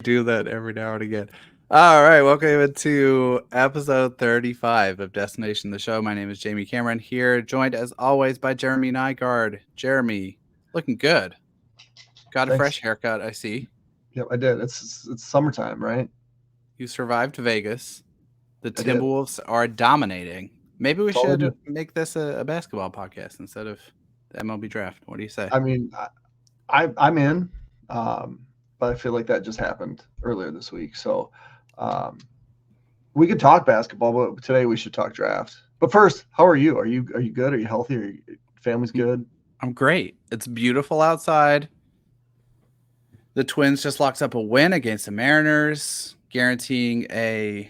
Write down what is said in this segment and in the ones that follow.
Do that every now and again. All right, welcome to episode 35 of Destination the Show. My name is Jamie Cameron here, joined as always by Jeremy Nygaard. Jeremy, looking good. Got a Thanks. fresh haircut, I see. Yep, I did. It's summertime, right? You survived Vegas. The I did. Timberwolves are dominating. Maybe we That's all I should do. make this a basketball podcast instead of the MLB Draft. What do you say? I mean, I'm in, um, but I feel like that just happened earlier this week. So um, we could talk basketball, but today we should talk draft. But first, how are you? Are you good? Are you healthy? Family's good? I'm great. It's beautiful outside. The Twins just locked up a win against the Mariners, guaranteeing a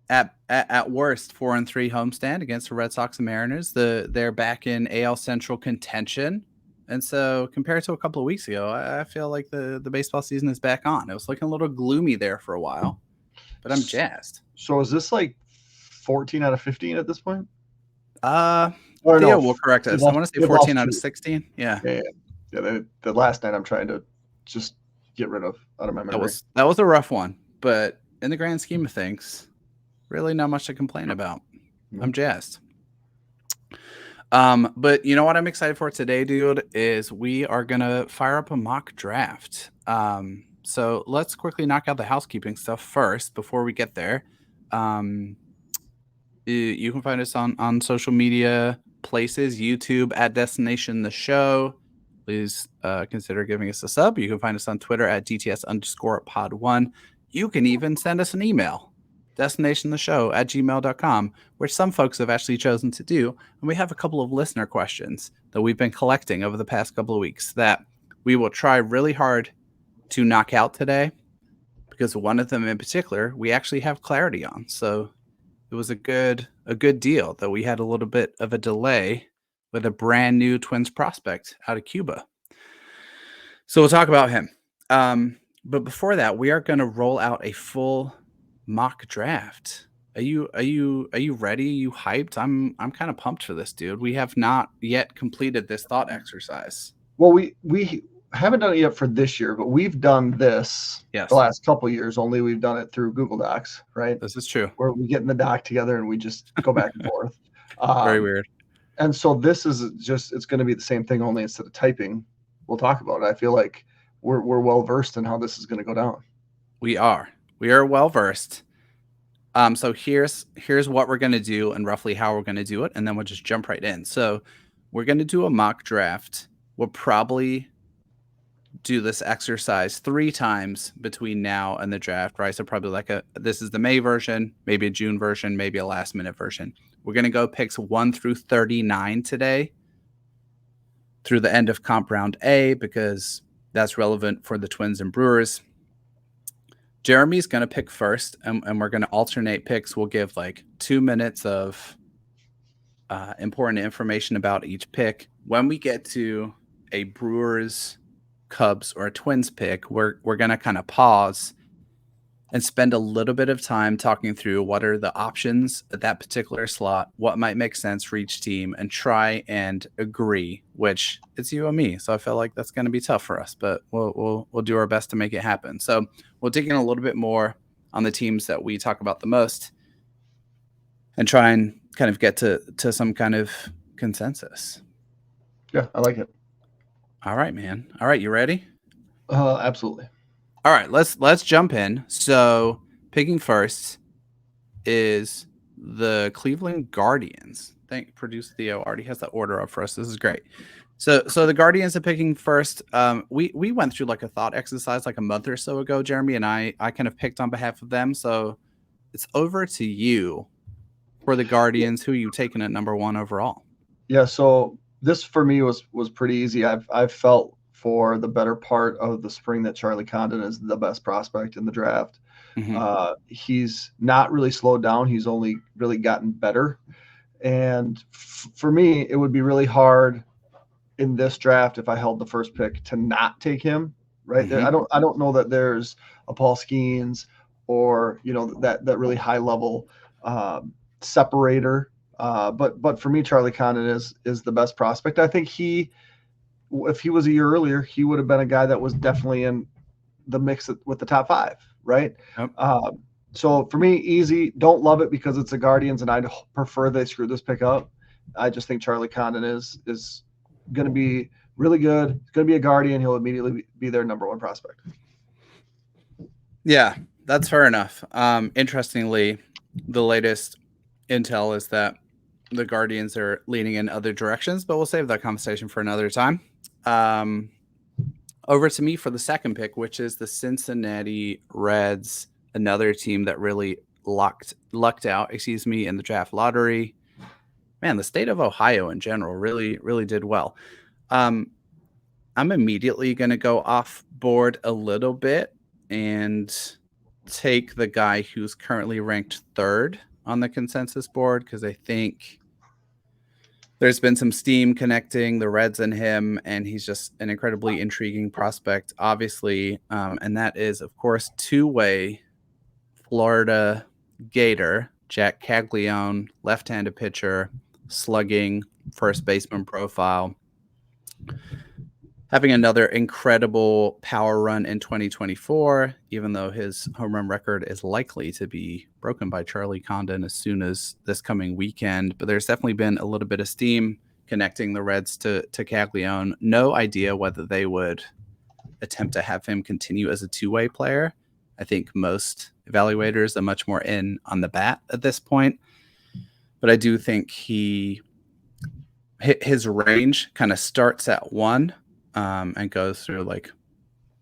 at worst 4-3 homestand against the Red Sox and Mariners. They're back in AL Central contention, and so compared to a couple of weeks ago, I feel like the baseball season is back on. It was looking a little gloomy there for a while, but I'm jazzed. So is this like 14 out of 15 at this point? Uh, Or Theo no, will correct they've us. I lost, want to say they've 14 lost out of two. 16. Yeah, Yeah, yeah. The last night I'm trying to just get rid of out of my that memory. was a rough one, but in the grand scheme of things, really not much to complain about. I'm jazzed. But you know what I'm excited for today, dude, is we are gonna fire up a mock draft. So let's quickly knock out the housekeeping stuff first before we get there. You can find us on social media places, YouTube at Destination the Show. Please consider giving us a sub. You can find us on Twitter at DTS_pod1. You can even send us an email, destinationtheshow@gmail.com, which some folks have actually chosen to do. And we have a couple of listener questions that we've been collecting over the past couple of weeks that we will try really hard to knock out today, because one of them in particular we actually have clarity on. So it was a good deal that we had a little bit of a delay with a brand new Twins prospect out of Cuba. So we'll talk about him. But before that, we are going to roll out a full mock draft. Are you ready? Are you hyped? I'm kind of pumped for this, dude. We have not yet completed this thought exercise. Well, we haven't done it yet for this year, but we've done this the Yes, last couple of years. Only we've done it through Google Docs, right? this is true. Where we get in the doc together and we just go back and forth. Very Um, weird. and so this is just it's going to be the same thing, only instead of typing, we'll talk about it. I feel like we're well versed in how this is going to go down. We are well versed. So here's what we're gonna do and roughly how we're gonna do it, and then we'll just jump right in. So we're gonna do a mock draft. We'll probably do this exercise 3 times between now and the draft, right? So probably like this is the May version, maybe a June version, maybe a last minute version. We're gonna go picks 1 through 39 today, through the end of comp round A, because that's relevant for the Twins and Brewers. Jeremy's going to pick first, and we're going to alternate picks. We'll give like 2 minutes of important information about each pick. When we get to a Brewers, Cubs, or a Twins pick, we're going to kind of pause and spend a little bit of time talking through what are the options at that particular slot, what might make sense for each team, and try and agree, which it's you and me. So I feel like that's going to be tough for us, but we'll do our best to make it happen. So we'll dig in a little bit more on the teams that we talk about the most and try and kind of get to some kind of consensus. Yeah, I like it. All right, man. All right, you ready? Absolutely. All right, let's jump in. So picking first is the Cleveland Guardians. Thank producer Theo already has the order up for us. This is great. So the Guardians are picking first. We went through like a thought exercise like a month or so ago, Jeremy, and I kind of picked on behalf of them. So it's over to you for the Guardians. Who are you taking at number 1 overall? Yeah. So this for me was pretty easy. I've felt for the better part of the spring that Charlie Condon is the best prospect in the draft. Mm-hmm. He's not really slowed down. He's only really gotten better. And for me, it would be really hard in this draft if I held the first pick to not take him. Right there, Mm-hmm. I don't know that there's a Paul Skeens or that really high level separator. But for me, Charlie Condon is the best prospect. I think if he was a year earlier, he would have been a guy that was definitely in the mix with the top five, right? Yep. So for me, easy. Don't love it because it's the Guardians, and I'd prefer they screw this pick up. I just think Charlie Condon is going to be really good. He's going to be a Guardian. He'll immediately be their number one prospect. Yeah, that's fair enough. Interestingly, the latest intel is that the Guardians are leaning in other directions, but we'll save that conversation for another time. Over to me for the second pick, which is the Cincinnati Reds, another team that really lucked out, in the draft lottery. Man, the state of Ohio in general really did well. I'm immediately going to go off board a little bit and take the guy who's currently ranked third on the consensus board because I think there's been some steam connecting the Reds and him, and he's just an incredibly intriguing prospect, obviously. And that is, of course, two-way Florida Gator, Jack Caglione, left-handed pitcher, slugging, first baseman profile. Having another incredible power run in 2024, even though his home run record is likely to be broken by Charlie Condon as soon as this coming weekend. But there's definitely been a little bit of steam connecting the Reds to Caglione. No idea whether they would attempt to have him continue as a two-way player. I think most evaluators are much more in on the bat at this point. But I do think his range kind of starts at 1 and goes through like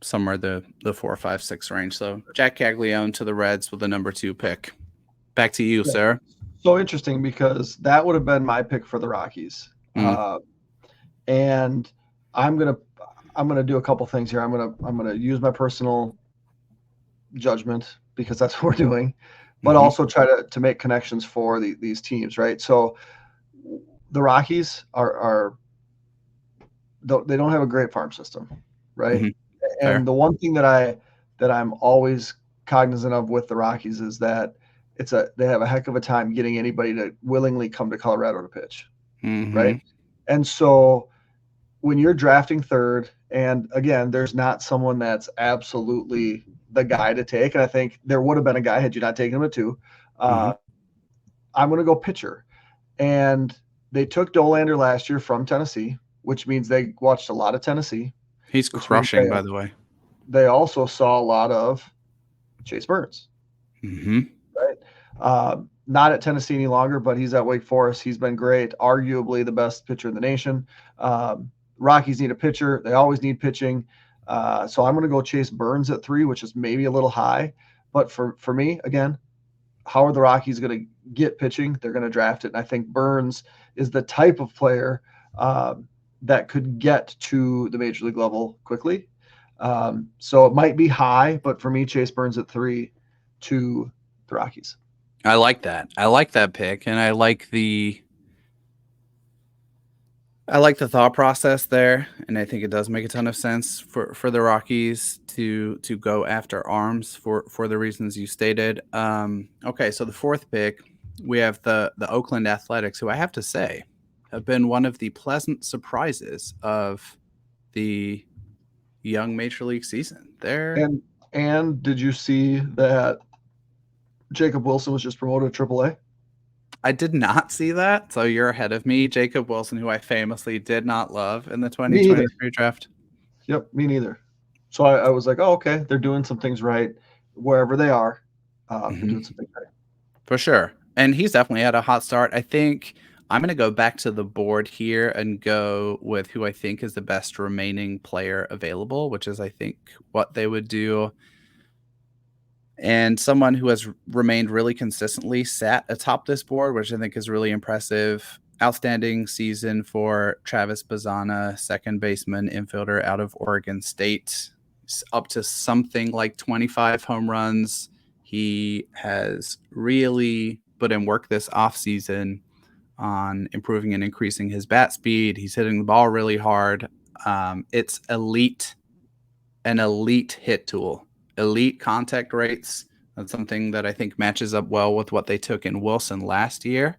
somewhere the 4, 5, 6 range. So Jack Caglione to the Reds with the number 2 pick. Back to you, sir. So interesting because that would have been my pick for the Rockies. And I'm gonna do a couple things here. I'm gonna use my personal judgment because that's what we're doing, but also try to make connections for these teams, right? So the Rockies they don't have a great farm system, right? And Fair. the one thing that I'm always cognizant of with the Rockies is that they have a heck of a time getting anybody to willingly come to Colorado to pitch, right? And so when you're drafting third, and again, there's not someone that's absolutely the guy to take, and I think there would have been a guy had you not taken him at 2. I'm going to go pitcher, and they took Dolander last year from Tennessee, which means they watched a lot of Tennessee. He's crushing, by the way. They also saw a lot of Chase Burns. Right? Not at Tennessee any longer, but he's at Wake Forest. He's been great, arguably the best pitcher in the nation. Rockies need a pitcher. They always need pitching. So I'm going to go Chase Burns at 3, which is maybe a little high. But for me, again, how are the Rockies going to get pitching? They're going to draft it. And I think Burns is the type of player that could get to the major league level quickly. So it might be high, but for me, Chase Burns at 3 to the Rockies. I like that. I like that pick, and I like the thought process there, and I think it does make a ton of sense for the Rockies to go after arms for the reasons you stated. Okay, so the 4th pick, we have the Oakland Athletics, who I have to say have been one of the pleasant surprises of the young Major League season. And did you see that Jacob Wilson was just promoted to AAA? I did not see that, so you're ahead of me. Jacob Wilson, who I famously did not love in the 2023 draft. Yep, me neither. So I was like, oh, okay, they're doing some things right wherever they are. They're doing something right. For sure. And he's definitely had a hot start. I think I'm going to go back to the board here and go with who I think is the best remaining player available, which is, I think, what they would do. And someone who has remained really consistently sat atop this board, which I think is really impressive. Outstanding season for Travis Bazzana, second baseman, infielder out of Oregon State. He's up to something like 25 home runs. He has really put in work this offseason on improving and increasing his bat speed. He's hitting the ball really hard. It's an elite hit tool. Elite contact rates. That's something that I think matches up well with what they took in Wilson last year.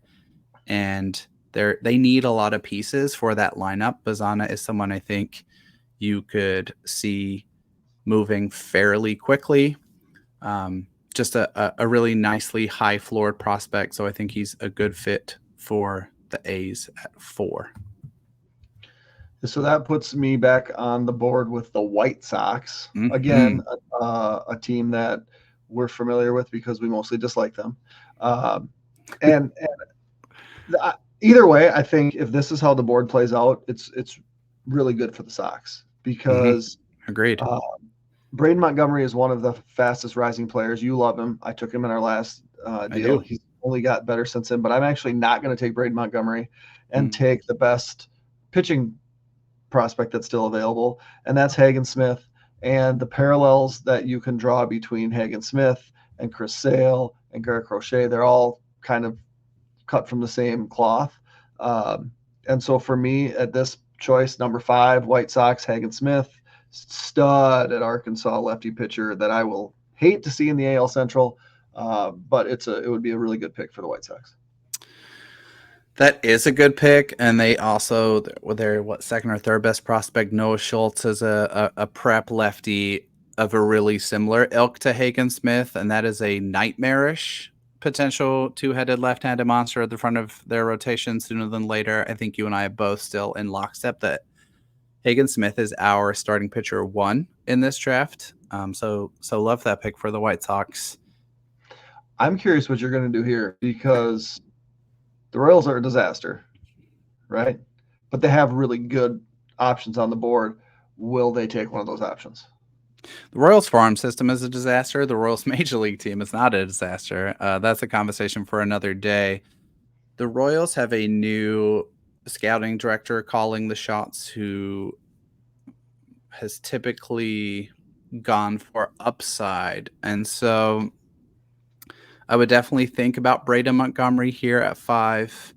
And they need a lot of pieces for that lineup. Bazzana is someone I think you could see moving fairly quickly. Just a really nicely high floored prospect. So I think he's a good fit for the A's at 4. So that puts me back on the board with the White Sox. Again, Mm-hmm. a team that we're familiar with because we mostly dislike them. And either way, I think if this is how the board plays out, it's really good for the Sox Mm-hmm. because Agreed. Braden Montgomery is one of the fastest rising players. You love him. I took him in our last I deal. do. He's only got better since then, but I'm actually not going to take Braden Montgomery and Mm. take the best pitching prospect that's still available, and that's Hagen Smith. And the parallels that you can draw between Hagen Smith and Chris Sale and Garrett Crochet, they're all kind of cut from the same cloth. And so for me, at this choice, number 5, White Sox, Hagen Smith, stud at Arkansas, lefty pitcher that I will hate to see in the AL Central, but it would be a really good pick for the White Sox. That is a good pick, and they also their second or third best prospect, Noah Schultz, is a prep lefty of a really similar ilk to Hagen Smith, and that is a nightmarish potential two-headed left-handed monster at the front of their rotation sooner than later. I think you and I are both still in lockstep that Hagen Smith is our starting pitcher 1 in this draft. So love that pick for the White Sox. I'm curious what you're going to do here because the Royals are a disaster, right? But they have really good options on the board. Will they take one of those options? The Royals farm system is a disaster. The Royals major league team is not a disaster. That's a conversation for another day. The Royals have a new scouting director calling the shots who has typically gone for upside. And so I would definitely think about Braden Montgomery here at 5,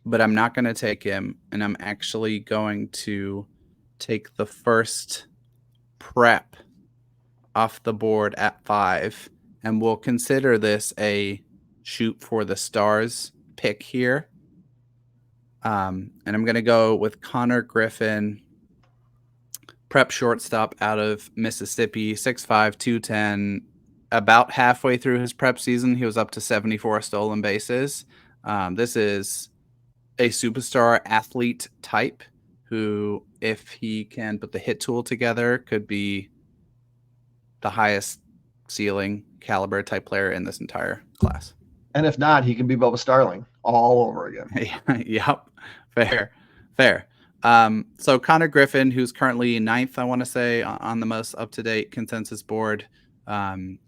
but I'm not going to take him. And I'm actually going to take the first prep off the board at 5. And we'll consider this a shoot for the stars pick here. And I'm going to go with Connor Griffin, prep shortstop out of Mississippi, 6'5", 210. About halfway through his prep season, he was up to 74 stolen bases. This is a superstar athlete type who, if he can put the hit tool together, could be the highest ceiling caliber type player in this entire class. And if not, he can be Bubba Starling all over again. Yep. Fair. So Connor Griffin, who's currently 9th, I want to say, on the most up-to-date consensus board,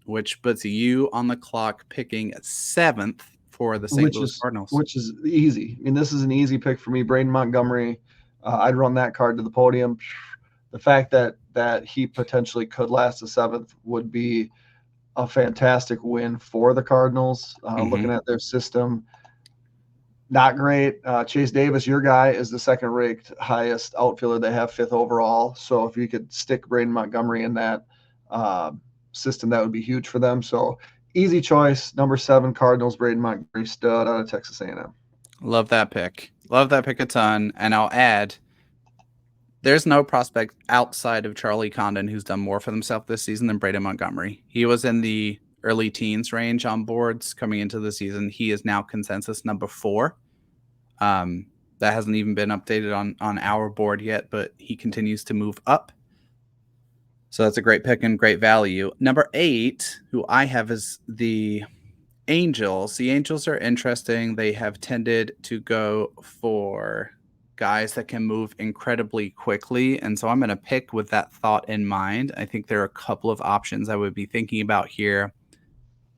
which puts you on the clock picking 7th for the St. Louis Cardinals. Which is easy. I mean, this is an easy pick for me. Braden Montgomery, I'd run that card to the podium. The fact that he potentially could last the 7th would be a fantastic win for the Cardinals. Looking at their system, not great. Chase Davis, your guy, is the second-ranked highest outfielder they have, 5th overall. So if you could stick Braden Montgomery in that system, that would be huge for them. So easy choice. Number 7, Cardinals, Braden Montgomery, stud out of Texas A&M. Love that pick. Love that pick a ton. And I'll add, there's no prospect outside of Charlie Condon who's done more for himself this season than Braden Montgomery. He was in the early teens range on boards coming into the season. He is now consensus number 4. That hasn't even been updated on our board yet, but he continues to move up. So that's a great pick and great value. Number 8, who I have, is the Angels. The Angels are interesting. They have tended to go for guys that can move incredibly quickly. And so I'm going to pick with that thought in mind. I think there are a couple of options I would be thinking about here,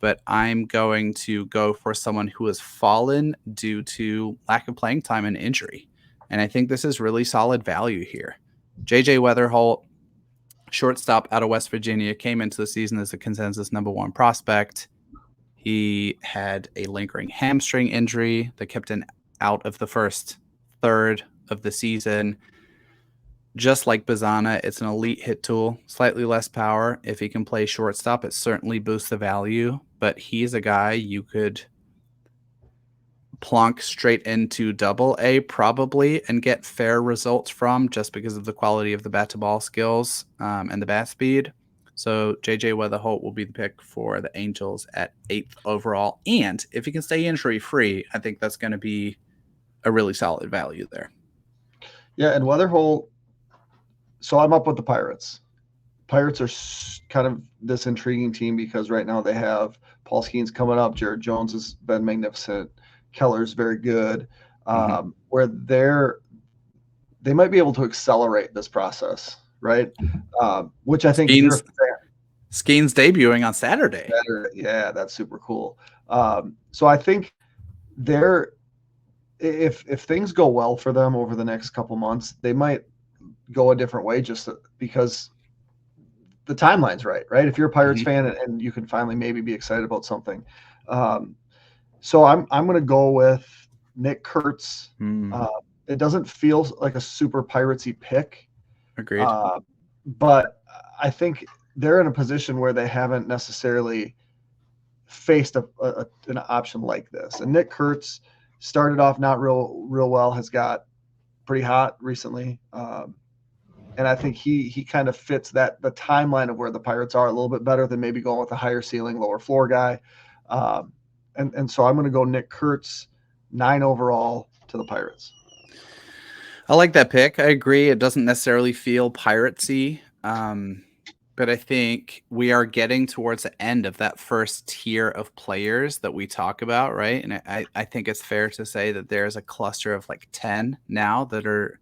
but I'm going to go for someone who has fallen due to lack of playing time and injury. And I think this is really solid value here. JJ Weatherholt, shortstop out of West Virginia, came into the season as a consensus number 1 prospect. He had a lingering hamstring injury that kept him out of the first third of the season. Just like Bazana, it's an elite hit tool, slightly less power. If he can play shortstop, it certainly boosts the value, but he's a guy you could plonk straight into Double-A probably and get fair results from just because of the quality of the bat-to-ball skills and the bat speed. So JJ Weatherholt will be the pick for the Angels at 8th overall. And if he can stay injury free, I think that's going to be a really solid value there. Yeah, and Weatherholt. So I'm up with the Pirates. Pirates are kind of this intriguing team because right now they have Paul Skeens coming up. Jared Jones has been magnificent. Keller's very good. Where they might be able to accelerate this process, right? Which I think if you're a Skeens debuting on Saturday. Yeah, that's super cool. So I think if things go well for them over the next couple months, they might go a different way just because the timeline's right? If you're a Pirates fan and you can finally maybe be excited about something. So I'm going to go with Nick Kurtz. It doesn't feel like a super Piratesy pick. Agreed. But I think they're in a position where they haven't necessarily faced an option like this. And Nick Kurtz started off not real well, has got pretty hot recently. And I think he kind of fits the timeline of where the Pirates are a little bit better than maybe going with a higher ceiling, lower floor guy. And so I'm going to go Nick Kurtz, 9 overall to the Pirates. I like that pick. I agree. It doesn't necessarily feel Piratesy, but I think we are getting towards the end of that first tier of players that we talk about, right? And I think it's fair to say that there's a cluster of like 10 now that are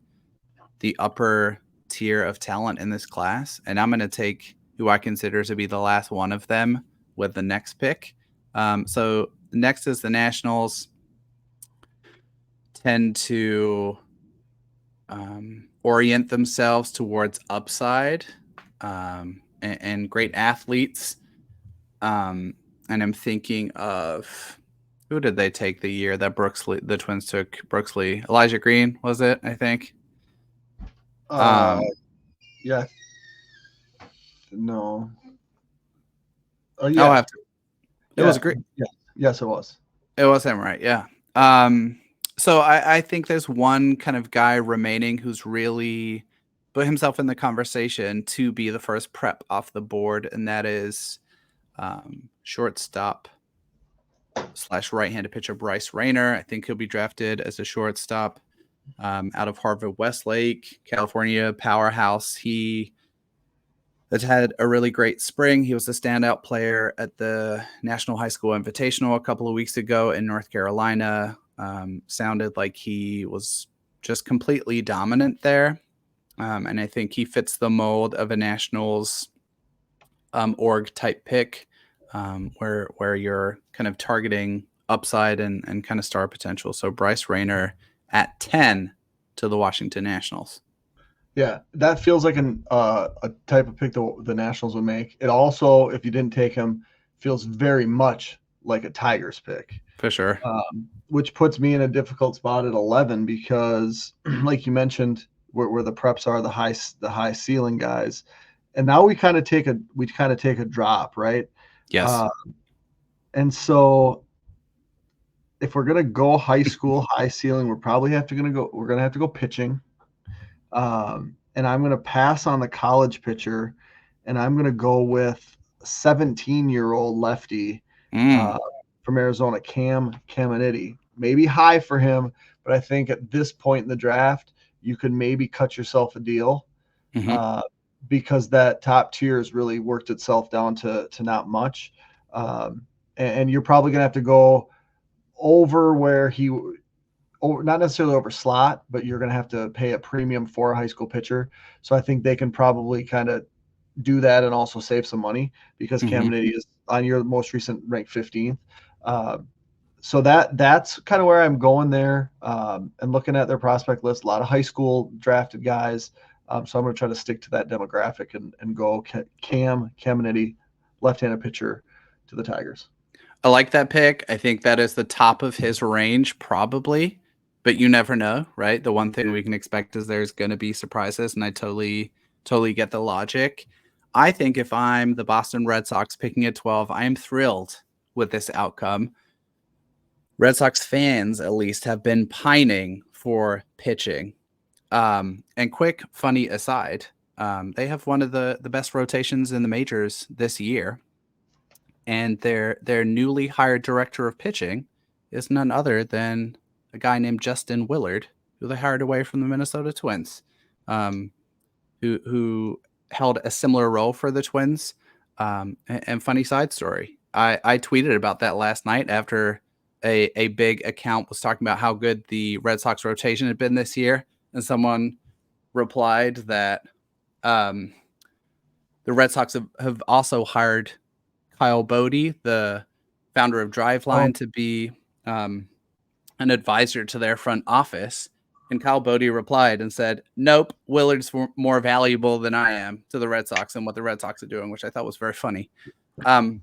the upper tier of talent in this class. And I'm going to take who I consider to be the last one of them with the next pick. So next is the Nationals tend to orient themselves towards upside and great athletes. And I'm thinking of who did they take the year that the Twins took Brooksley? Elijah Green, was it? I think. Yeah. No. Yeah. I'll have to. It was great. Yeah. Yes, it was. It was him, right? Yeah. So I think there's one kind of guy remaining who's really put himself in the conversation to be the first prep off the board, and that is shortstop / right-handed pitcher Bryce Rayner. I think he'll be drafted as a shortstop out of Harvard Westlake, California powerhouse. He has had a really great spring. He was a standout player at the National High School Invitational a couple of weeks ago in North Carolina. Sounded like he was just completely dominant there. And I think he fits the mold of a Nationals org type pick where you're kind of targeting upside and kind of star potential. So Bryce Rayner at 10 to the Washington Nationals. Yeah, that feels like a type of pick the Nationals would make. It also, if you didn't take him, feels very much like a Tigers pick. For sure. Which puts me in a difficult spot at 11 because, like you mentioned, where the preps are the high ceiling guys, and now we kind of take a drop, right? Yes. And so, if we're gonna go high school high ceiling, we're gonna have to go pitching. And I'm going to pass on the college pitcher, and I'm going to go with a 17-year-old lefty from Arizona, Cam Caminiti. Maybe high for him, but I think at this point in the draft, you could maybe cut yourself a deal because that top tier has really worked itself down to not much. And you're probably going to have to go over where not necessarily over slot, but you're going to have to pay a premium for a high school pitcher. So I think they can probably kind of do that and also save some money because Caminiti is on your most recent ranked 15th. So that's kind of where I'm going there. And looking at their prospect list, a lot of high school drafted guys. So I'm going to try to stick to that demographic and go Caminiti, left-handed pitcher to the Tigers. I like that pick. I think that is the top of his range, probably. But you never know, right? The one thing we can expect is there's going to be surprises, and I totally get the logic. I think if I'm the Boston Red Sox picking at 12, I am thrilled with this outcome. Red Sox fans, at least, have been pining for pitching. And quick, funny aside, They have one of the best rotations in the majors this year, and their newly hired director of pitching is none other than a guy named Justin Willard, who they hired away from the Minnesota Twins, um, who held a similar role for the Twins. And funny side story, I tweeted about that last night after a big account was talking about how good the Red Sox rotation had been this year, and replied that um, the Red Sox have also hired Kyle Bodie, the founder of Oh, Driveline, to be an advisor to their front office. And Kyle Bodie replied and said, "Nope, Willard's more valuable than I am to the Red Sox and what the Red Sox are doing," which I thought was very funny. Um,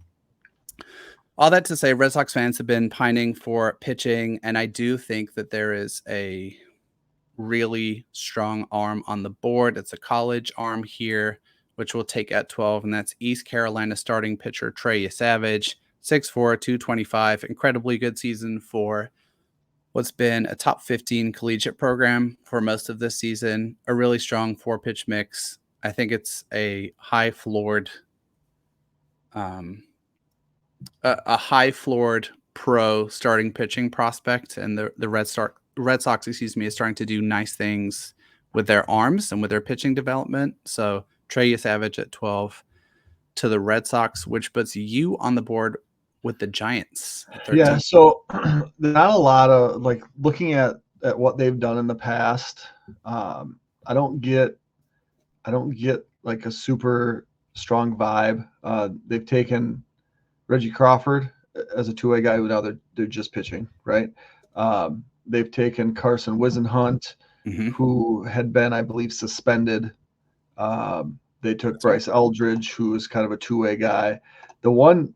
all that to say, Red Sox fans have been pining for pitching, and I do think that there is a really strong arm on the board. It's a college arm here, which we'll take at 12, and that's East Carolina starting pitcher Trey Savage, 6'4", 225. Incredibly good season for what's been a top 15 collegiate program for most of this season. A really strong four-pitch mix. I think it's a high-floored a high-floored pro starting pitching prospect, and the Red Sox, is starting to do nice things with their arms and with their pitching development. So Trey Savage at 12 to the Red Sox, which puts you on the board with the Giants at yeah. 13. So not a lot of like looking at what they've done in the past. Um, I don't get like a super strong vibe. They've taken Reggie Crawford as a two-way guy who now they're just pitching, right? They've taken Carson Wisenhunt, Mm-hmm. who had been, I believe, suspended. They took That's right. Bryce Eldridge, who is kind of a two-way guy. The one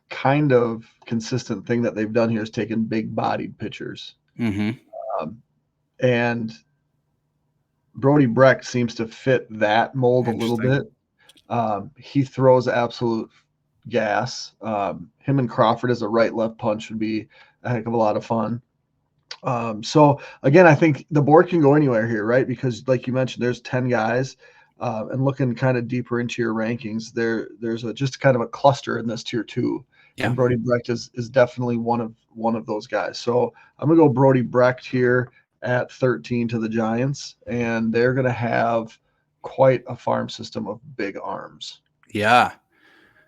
kind of consistent thing that they've done here is taken big-bodied pitchers, Mm-hmm. and Brody Brecht seems to fit that mold a little Interesting. bit. He throws absolute gas. Him and Crawford as a right-left punch would be a heck of a lot of fun. So again, I think the board can go anywhere here, right? Because like you mentioned, there's 10 guys, and looking kind of deeper into your rankings, there's just kind of a cluster in this tier 2, Yeah. and Brody Brecht is definitely one of those guys. So I'm gonna go Brody Brecht here at 13 to the Giants, and they're gonna have quite a farm system of big arms. Yeah.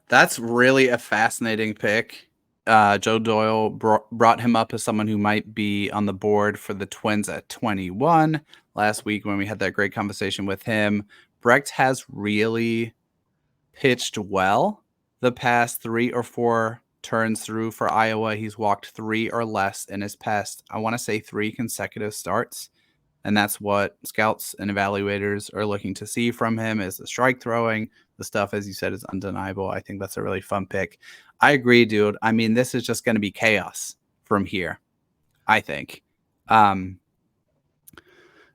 That's really a fascinating pick. Joe Doyle brought him up as someone who might be on the board for the Twins at 21 last week when we had that great conversation with him. Brecht has really pitched well the past 3 or 4 turns through for Iowa. He's walked 3 or less in his past, I want to say 3 consecutive starts. And that's what scouts and evaluators are looking to see from him is the strike throwing. The stuff, as you said, is undeniable. I think that's a really fun pick. I agree, dude. I mean, this is just going to be chaos from here, I think.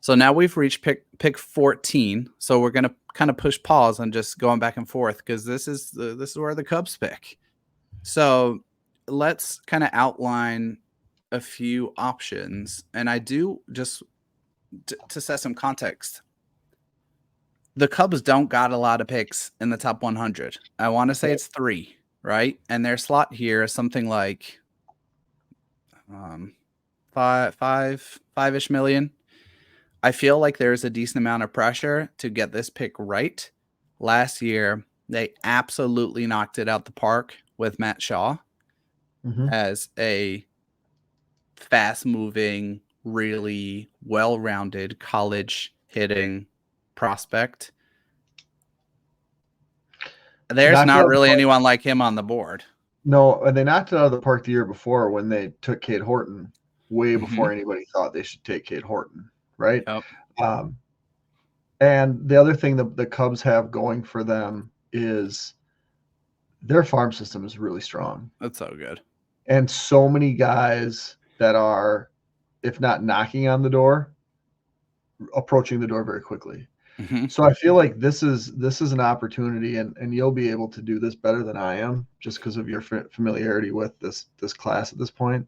So now we've reached pick 14. So we're going to kind of push pause on just going back and forth because this is where the Cubs pick. So let's kind of outline a few options. And I do just to set some context, the Cubs don't got a lot of picks in the top 100. I want to say it's 3, right? And their slot here is something like five-ish million. I feel like there's a decent amount of pressure to get this pick right. Last year, they absolutely knocked it out the park with Matt Shaw as a fast-moving, really well-rounded college hitting prospect. There's Knocked it out not of the really park. anyone like him on the board. No, and they knocked it out of the park the year before when they took Cade Horton, way Mm-hmm. before anybody thought they should take Cade Horton, right? Yep. Um, and the other thing the Cubs have going for them is their farm system is really strong, That's so good. and so many guys that are, if not knocking on the door, approaching the door very quickly. Mm-hmm. So I feel like this is an opportunity, and you'll be able to do this better than I am just because of your familiarity with this class at this point.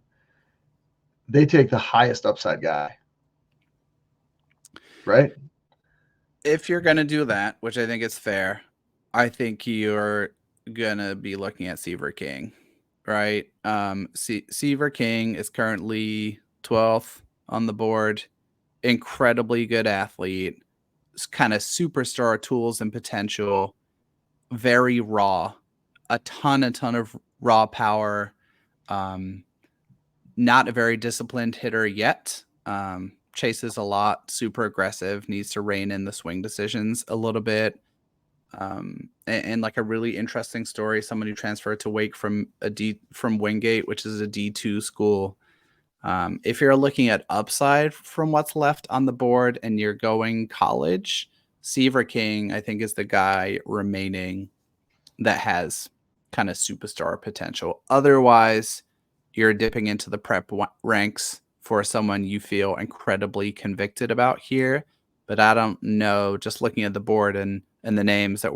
They take the highest upside guy, right? if you're going to do that, which I think is fair, I think you're going to be looking at Seaver King, right? Seaver King is currently 12th on the board. Incredibly good athlete, kind of superstar tools and potential, very raw, a ton of raw power. Um, Not a very disciplined hitter yet. Chases a lot, super aggressive, needs to rein in the swing decisions a little bit. And like a really interesting story, someone who transferred to Wake from Wingate, which is a D2 school. If you're looking at upside from what's left on the board and you're going college, Seaver King, I think, is the guy remaining that has kind of superstar potential. Otherwise, you're dipping into the prep ranks for someone you feel incredibly convicted about here. But I don't know, just looking at the board and the names that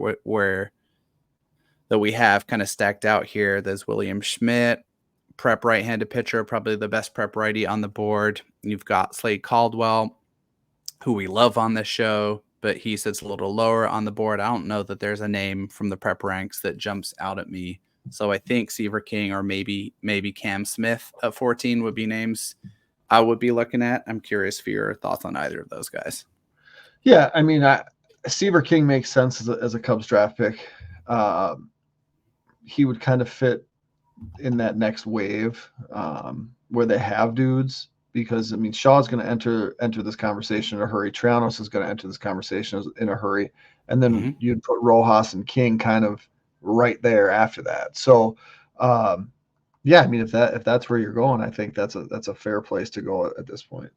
we have kind of stacked out here. There's William Schmidt, prep right-handed pitcher, probably the best prep righty on the board. You've got Slade Caldwell, who we love on this show, but he sits a little lower on the board. I don't know that there's a name from the prep ranks that jumps out at me. So I think Seaver King or maybe Cam Smith at 14 would be names I would be looking at. I'm curious for your thoughts on either of those guys. Yeah, I mean, Seaver King makes sense as a Cubs draft pick. He would kind of fit in that next wave where they have dudes, because I mean Shaw's going to enter this conversation in a hurry. Trianos is going to enter this conversation in a hurry, and then you'd put Rojas and King kind of right there after that. So, yeah, I mean if that's where you're going, I think that's a fair place to go at this point.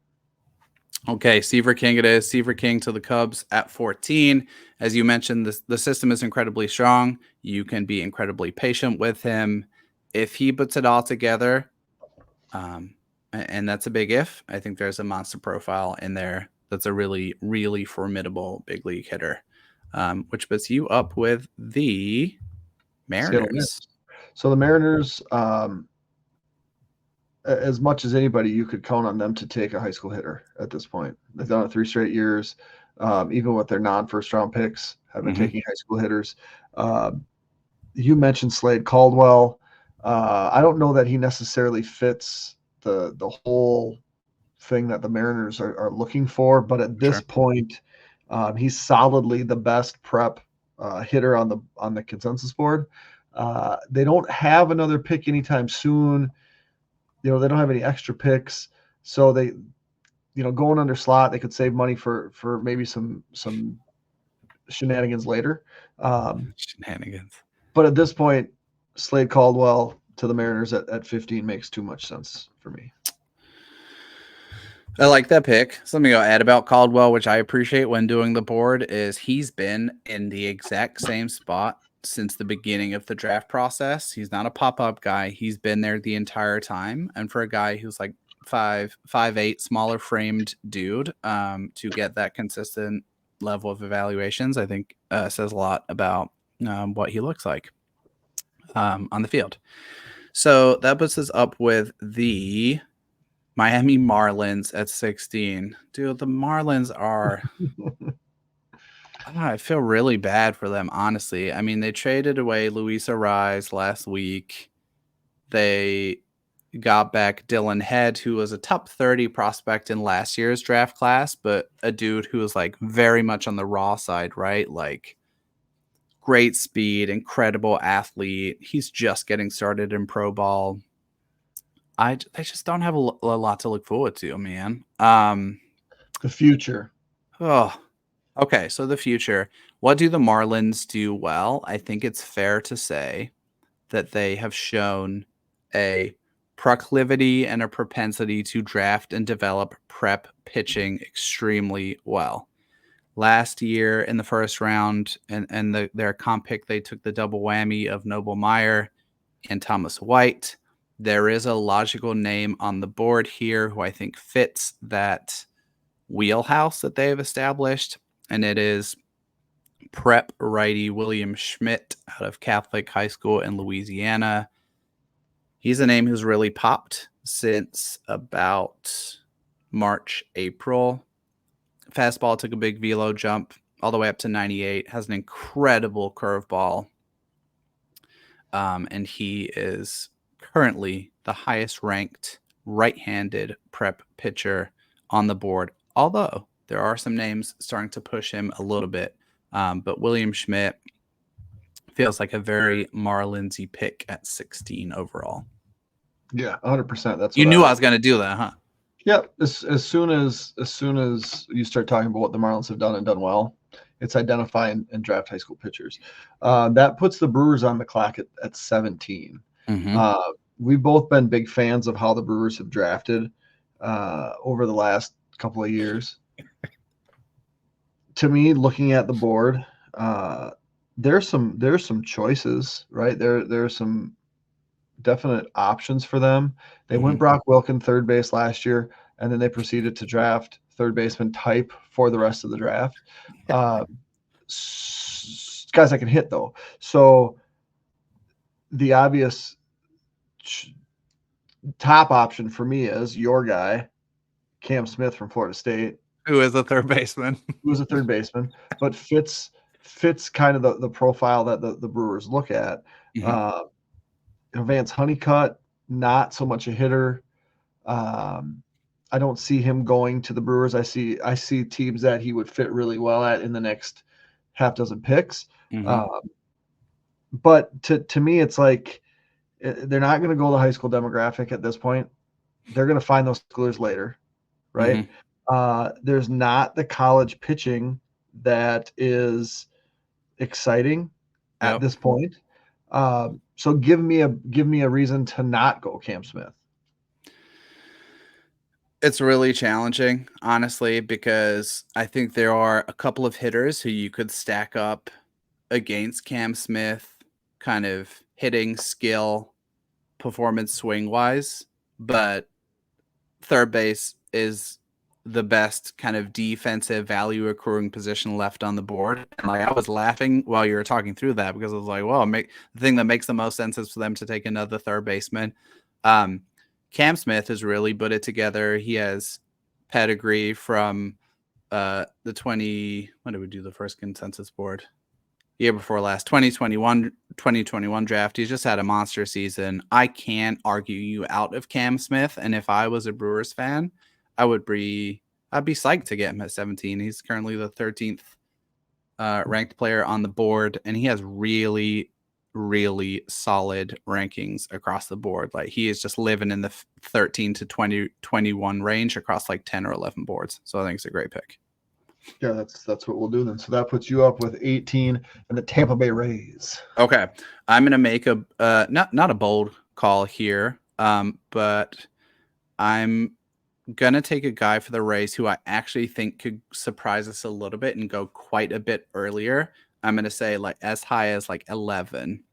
Okay, Seaver King it is. Seaver King to the Cubs at 14. As you mentioned, the system is incredibly strong. You can be incredibly patient with him. If he puts it all together, and that's a big if, I think there's a monster profile in there that's a really, really formidable big league hitter, which puts you up with the Mariners. So the Mariners, as much as anybody, you could count on them to take a high school hitter at this point. They've done it 3 straight years. Even with their non-first round picks, have been taking high school hitters. You mentioned Slade Caldwell. I don't know that he necessarily fits the whole thing that the Mariners are looking for, but at this point, he's solidly the best prep hitter on the consensus board. They don't have another pick anytime soon. They don't have any extra picks, so they, going under slot, they could save money for maybe some shenanigans later. Shenanigans. But at this point, Slade Caldwell to the Mariners at 15 makes too much sense for me. I like that pick. Something I'll add about Caldwell, which I appreciate when doing the board, is he's been in the exact same spot since the beginning of the draft process. He's not a pop-up guy. He's been there the entire time. And for a guy who's like 5'8", smaller framed dude, to get that consistent level of evaluations, I think says a lot about what he looks like on the field. So that puts us up with the Miami Marlins at 16. Dude, the Marlins are... I feel really bad for them, honestly. I mean, they traded away Luis Arraez last week. They got back Dylan Head, who was a top 30 prospect in last year's draft class, but a dude who was like very much on the raw side, right? Like great speed, incredible athlete. He's just getting started in pro ball. They just don't have a lot to look forward to, man. The future. Oh, okay. So the future. What do the Marlins do well? I think it's fair to say that they have shown a proclivity and a propensity to draft and develop prep pitching extremely well. Last year in the first round and their comp pick, they took the double whammy of Noble Meyer and Thomas White. There is a logical name on the board here who I think fits that wheelhouse that they have established, and it is prep righty William Schmidt out of Catholic High School in Louisiana. He's a name who's really popped since about March, April. Fastball took a big velo jump all the way up to 98, has an incredible curveball. And he is currently the highest ranked right-handed prep pitcher on the board, although there are some names starting to push him a little bit. But William Schmidt feels like a very Marlinsy pick at 16 overall. Yeah, 100%. That's You what knew I was going to do that, huh? Yep. As soon as you start talking about what the Marlins have done and done well, it's identify and draft high school pitchers. That puts the Brewers on the clock at 17. Mm-hmm. We've both been big fans of how the Brewers have drafted over the last couple of years. To me, looking at the board, there's some choices, right? There's some definite options for them. They Mm-hmm. went Brock Wilken third base last year, and then they proceeded to draft third baseman type for the rest of the draft. Guys that can hit though. So the obvious top option for me is your guy, Cam Smith from Florida State, who is a third baseman. Who's a third baseman, but fits kind of the profile that the Brewers look at. Mm-hmm. Vance Honeycutt, not so much a hitter. I don't see him going to the Brewers. I see teams that he would fit really well at in the next half dozen picks. Mm-hmm. But to me, it's like they're not going to go the high school demographic at this point. They're going to find those schoolers later, right? Mm-hmm. There's not the college pitching that is exciting at this point. So give me a reason to not go Cam Smith. It's really challenging, honestly, because I think there are a couple of hitters who you could stack up against Cam Smith, kind of hitting skill, performance swing wise, but third base is the best kind of defensive value accruing position left on the board. And like I was laughing while you were talking through that because I was like, well, the thing that makes the most sense is for them to take another third baseman. Cam Smith has really put it together. He has pedigree from the when did we do the first consensus board? Year before last, 2021 draft. He's just had a monster season. I can't argue you out of Cam Smith. And if I was a Brewers fan, I'd be psyched to get him at 17. He's currently the 13th ranked player on the board, and he has really, really solid rankings across the board. Like he is just living in the 13 to 21 range across like 10 or 11 boards. So I think it's a great pick. Yeah, that's what we'll do then. So that puts you up with 18 and the Tampa Bay Rays. Okay, I'm gonna make a not a bold call here, but I'm gonna take a guy for the Rays who I actually think could surprise us a little bit and go quite a bit earlier. I'm gonna say like as high as like 11.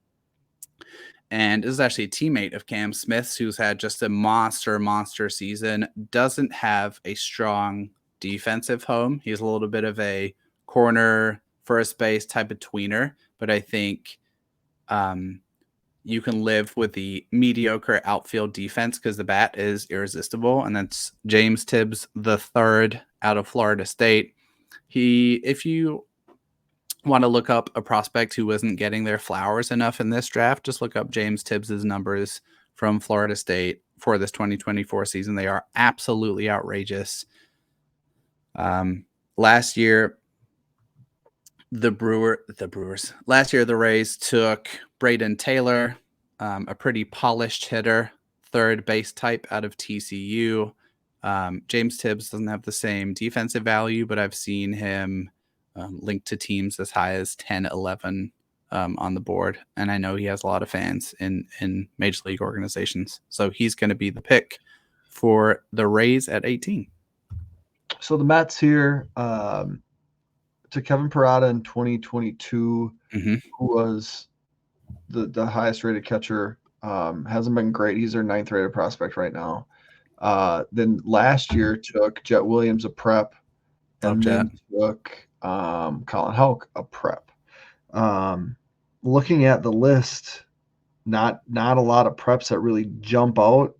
And this is actually a teammate of Cam Smith's who's had just a monster season. Doesn't have a strong defensive home. He's a little bit of a corner first base type of tweener, but I think you can live with the mediocre outfield defense because the bat is irresistible. And that's James Tibbs the third out of Florida State. If you want to look up a prospect who wasn't getting their flowers enough in this draft, just look up James Tibbs's numbers from Florida State for this 2024 season. They are absolutely outrageous. Last year, the Rays took Braden Taylor, a pretty polished hitter, third base type out of TCU. James Tibbs doesn't have the same defensive value, but I've seen him linked to teams as high as 10, 11 on the board. And I know he has a lot of fans in major league organizations. So he's going to be the pick for the Rays at 18. So the Mets here to Kevin Parada in 2022, who was the highest rated catcher, hasn't been great. He's their 9th rated prospect right now. Then last year took Jet Williams a prep, and then took Colin Houck a prep. Looking at the list, not a lot of preps that really jump out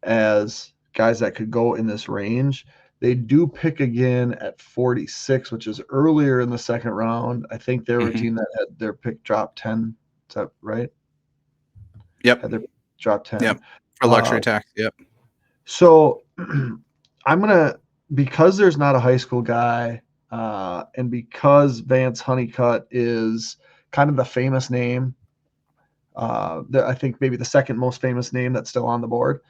as guys that could go in this range. They do pick again at 46, which is earlier in the second round. I think they were a Mhm. team that had their pick drop 10. Is that right? Yep. Had their drop 10. Yep. For Uh, luxury tax. Yep. so I'm gonna, because there's not a high school guy, and because Vance Honeycutt is kind of the famous name, I think maybe the second most famous name that's still on the board,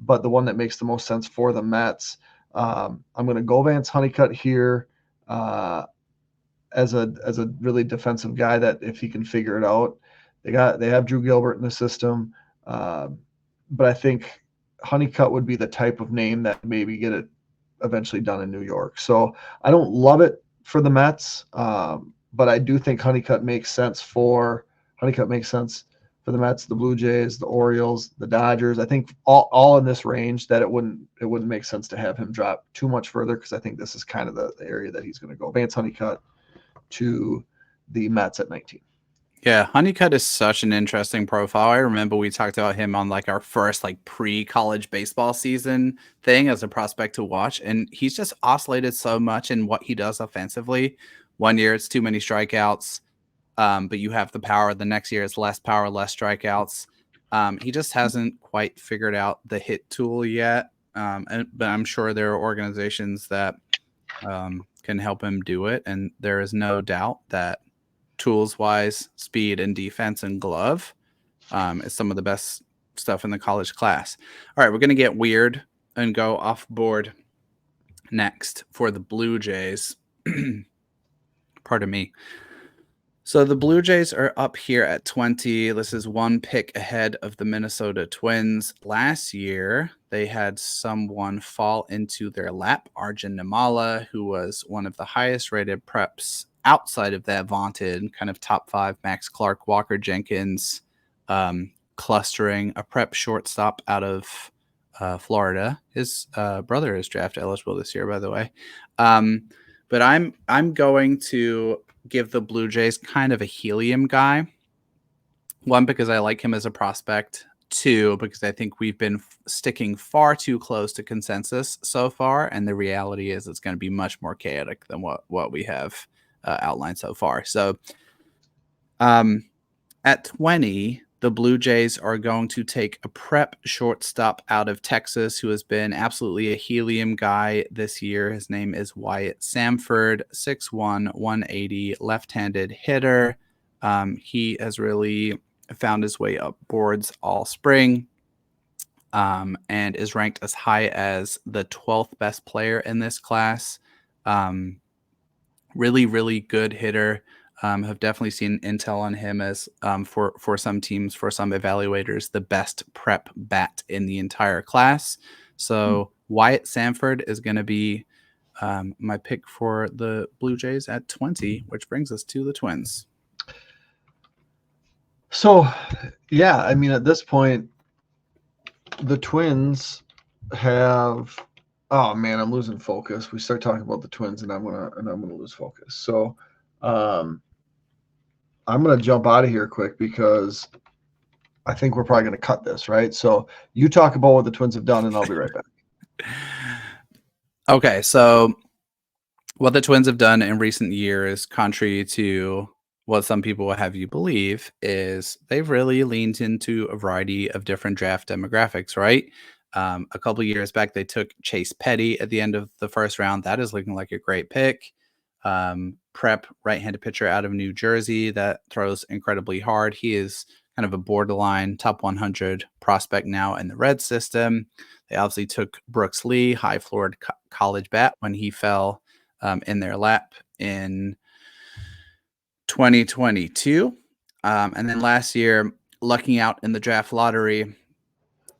but the one that makes the most sense for the Mets. I'm going to go Vance Honeycutt here uh, as a really defensive guy that if he can figure it out, they have Drew Gilbert in the system, uh, but I think Honeycutt would be the type of name that maybe get it eventually done in New York. So I don't love it for the Mets, but I do think Honeycutt makes sense for the Mets, the Blue Jays, the Orioles, the Dodgers. I think all in this range that it wouldn't make sense to have him drop too much further because I think this is kind of the area that he's going to go. Vance Honeycutt to the Mets at 19. Yeah, Honeycutt is such an interesting profile. I remember we talked about him on like our first like pre-college baseball season thing as a prospect to watch, and he's just oscillated so much in what he does offensively. One year it's too many strikeouts, but you have the power. The next year it's less power, less strikeouts. He just hasn't quite figured out the hit tool yet, but I'm sure there are organizations that can help him do it, and there is no doubt that tools wise, speed and defense and glove is some of the best stuff in the college class. All right, we're going to get weird and go off board next for the Blue Jays. Pardon me. So the Blue Jays are up here at 20. This is one pick ahead of the Minnesota Twins. Last year, they had someone fall into their lap, Arjun Nimala, who was one of the highest rated preps outside of that vaunted kind of top five Max Clark, Walker Jenkins, clustering a prep shortstop out of Florida. His brother is draft eligible this year, by the way. But I'm going to give the Blue Jays kind of a helium guy. One, because I like him as a prospect. Two, because I think we've been sticking far too close to consensus so far, and the reality is it's going to be much more chaotic than what we have outlined so far. So, at 20, the Blue Jays are going to take a prep shortstop out of Texas who has been absolutely a helium guy this year. His name is Wyatt Samford, 6'1", 180, left-handed hitter. He has really found his way up boards all spring, and is ranked as high as the 12th best player in this class. Really, really good hitter. Have definitely seen intel on him as for some teams, for some evaluators, the best prep bat in the entire class. So Wyatt Samford is going to be my pick for the Blue Jays at 20, which brings us to the Twins. So, yeah, I mean, at this point, the Twins have. Oh man, I'm losing focus. We start talking about the Twins, and I'm gonna lose focus. So, I'm gonna jump out of here quick because I think we're probably gonna cut this, right? So, you talk about what the Twins have done, and I'll be right back. Okay, so what the Twins have done in recent years, contrary to what some people will have you believe, is they've really leaned into a variety of different draft demographics, right? A couple years back, they took Chase Petty at the end of the first round. That is looking like a great pick. Prep right-handed pitcher out of New Jersey that throws incredibly hard. He is kind of a borderline top 100 prospect now in the red system. They obviously took Brooks Lee, high floored college bat, when he fell in their lap in 2022. And then last year, lucking out in the draft lottery,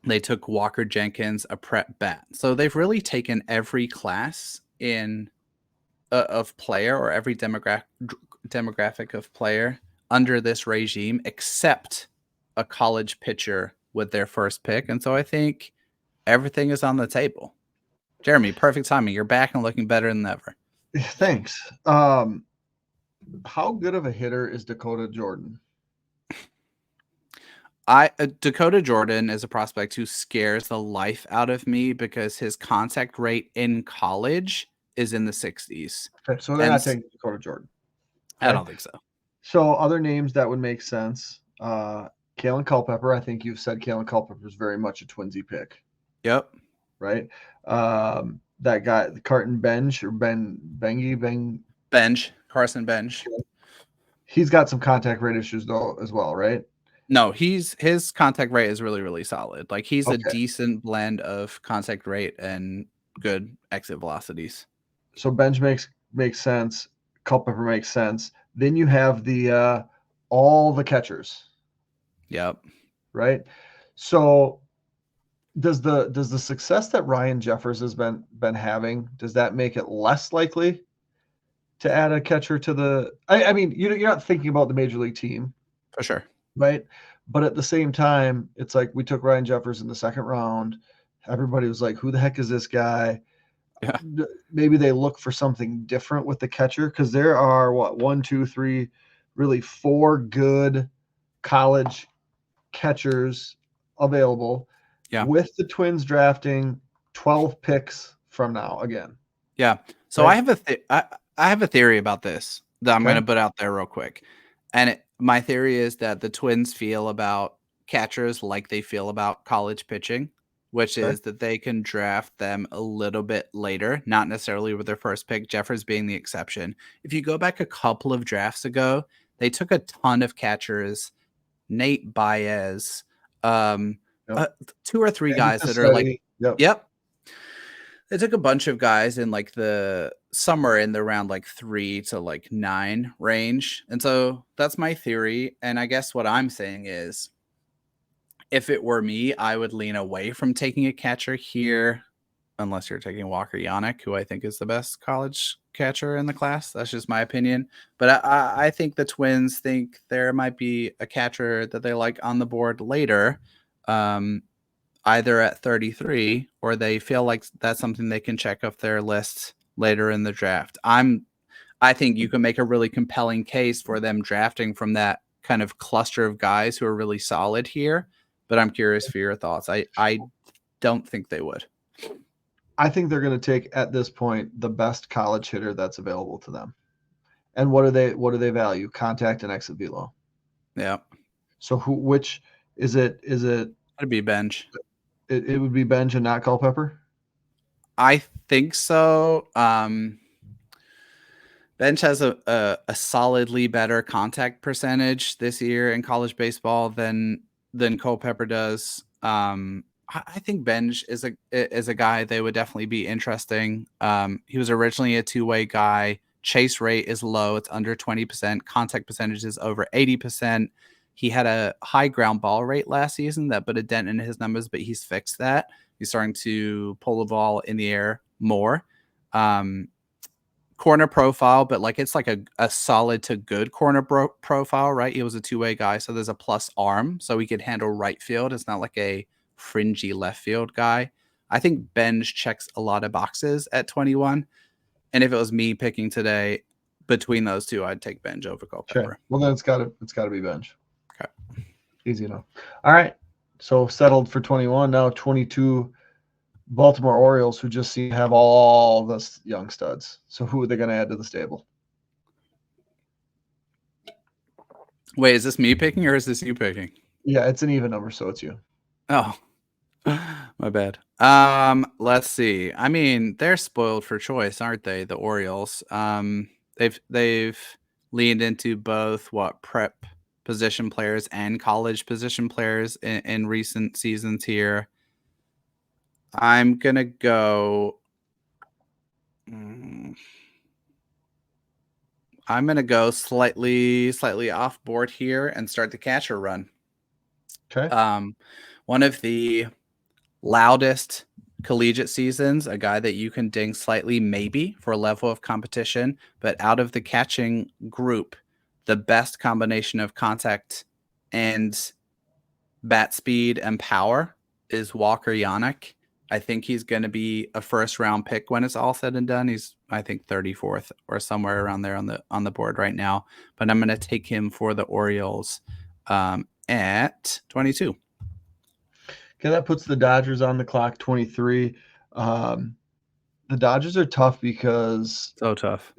they took Walker Jenkins, a prep bat. So they've really taken every class in of player, or every demographic of player under this regime, except a college pitcher with their first pick. And so I think everything is on the table. Jeremy, perfect timing. You're back and looking better than ever. Thanks. How good of a hitter is Dakota Jordan? Dakota Jordan is a prospect who scares the life out of me because his contact rate in college is in the 60s. Okay, so they're And not taking Dakota Jordan. I Okay. don't think so. So other names that would make sense. Kalen Culpepper. I think you've said Kalen Culpepper is very much a twinsy pick, Yep. right? That guy, Carton Bench or Carson Bench. He's got some contact rate issues though as well, right? No, his contact rate is really, really solid. Like he's a Okay. decent blend of contact rate and good exit velocities. So Bench makes sense. Culpepper makes sense. Then you have the all the catchers, Yep. right? So does the success that Ryan Jeffers has been having, does that make it less likely to add a catcher to the? I mean, you're not thinking about the major league team, For sure. right? But at the same time, it's like we took Ryan Jeffers in the second round. Everybody was like, "Who the heck is this guy?" Yeah. Maybe they look for something different with the catcher because there are one, two, three, really four good college catchers available. Yeah. With the Twins drafting 12 picks from now again. Yeah. So Right? I have a theory about this that I'm Okay. going to put out there real quick. And my theory is that the Twins feel about catchers like they feel about college pitching, which Okay. is that they can draft them a little bit later, not necessarily with their first pick, Jeffers being the exception. If you go back a couple of drafts ago, they took a ton of catchers, Nate Baez, Yep. 2 or 3 Andy guys that are like, Cassetti. Yep. yep, they took a bunch of guys in like the somewhere in the round like 3 to like 9 range. And so that's my theory. And I guess what I'm saying is if it were me, I would lean away from taking a catcher here, unless you're taking Walker Yannick, who I think is the best college catcher in the class. That's just my opinion. But I think the Twins think there might be a catcher that they like on the board later. Either at 33 or they feel like that's something they can check off their list later in the draft. I think you can make a really compelling case for them drafting from that kind of cluster of guys who are really solid here, but I'm curious for your thoughts. I don't think they would. I think they're going to take at this point the best college hitter that's available to them. And what do they value? Contact and exit velo. Yeah. So which is it? It'd be Bench. It would be Bench and not Culpepper? I think so. Bench has a solidly better contact percentage this year in college baseball than Culpepper does. I think Bench is a guy they would definitely be interesting. He was originally a two-way guy. Chase rate is low; it's under 20%. Contact percentage is over 80%. He had a high ground ball rate last season that put a dent in his numbers, but he's fixed that. He's starting to pull the ball in the air more. Corner profile, but like it's like a solid to good corner profile, right? He was a two-way guy, so there's a plus arm, so he could handle right field. It's not like a fringy left field guy. I think Benj checks a lot of boxes at 21, and if it was me picking today between those two, I'd take Benj over Culpepper. Okay. Well, then it's got to be Bench. Okay. Easy enough. All right. So settled for 21. Now 22. Baltimore Orioles, who just seem to have all the young studs. So who are they going to add to the stable? Wait, is this me picking or is this you picking? Yeah, it's an even number, so it's you. Oh, my bad. Let's see. I mean, they're spoiled for choice, aren't they? The Orioles. They've leaned into both prep position players and college position players in recent seasons here. I'm gonna go. I'm gonna go slightly off board here and start the catcher run. Okay. One of the loudest collegiate seasons, a guy that you can ding slightly maybe for a level of competition, but out of the catching group, the best combination of contact and bat speed and power is Walker Yannick. I think he's going to be a first round pick when it's all said and done. He's, I think, 34th or somewhere around there on the board right now. But I'm going to take him for the Orioles at 22. Okay, that puts the Dodgers on the clock, 23. The Dodgers are tough because So tough.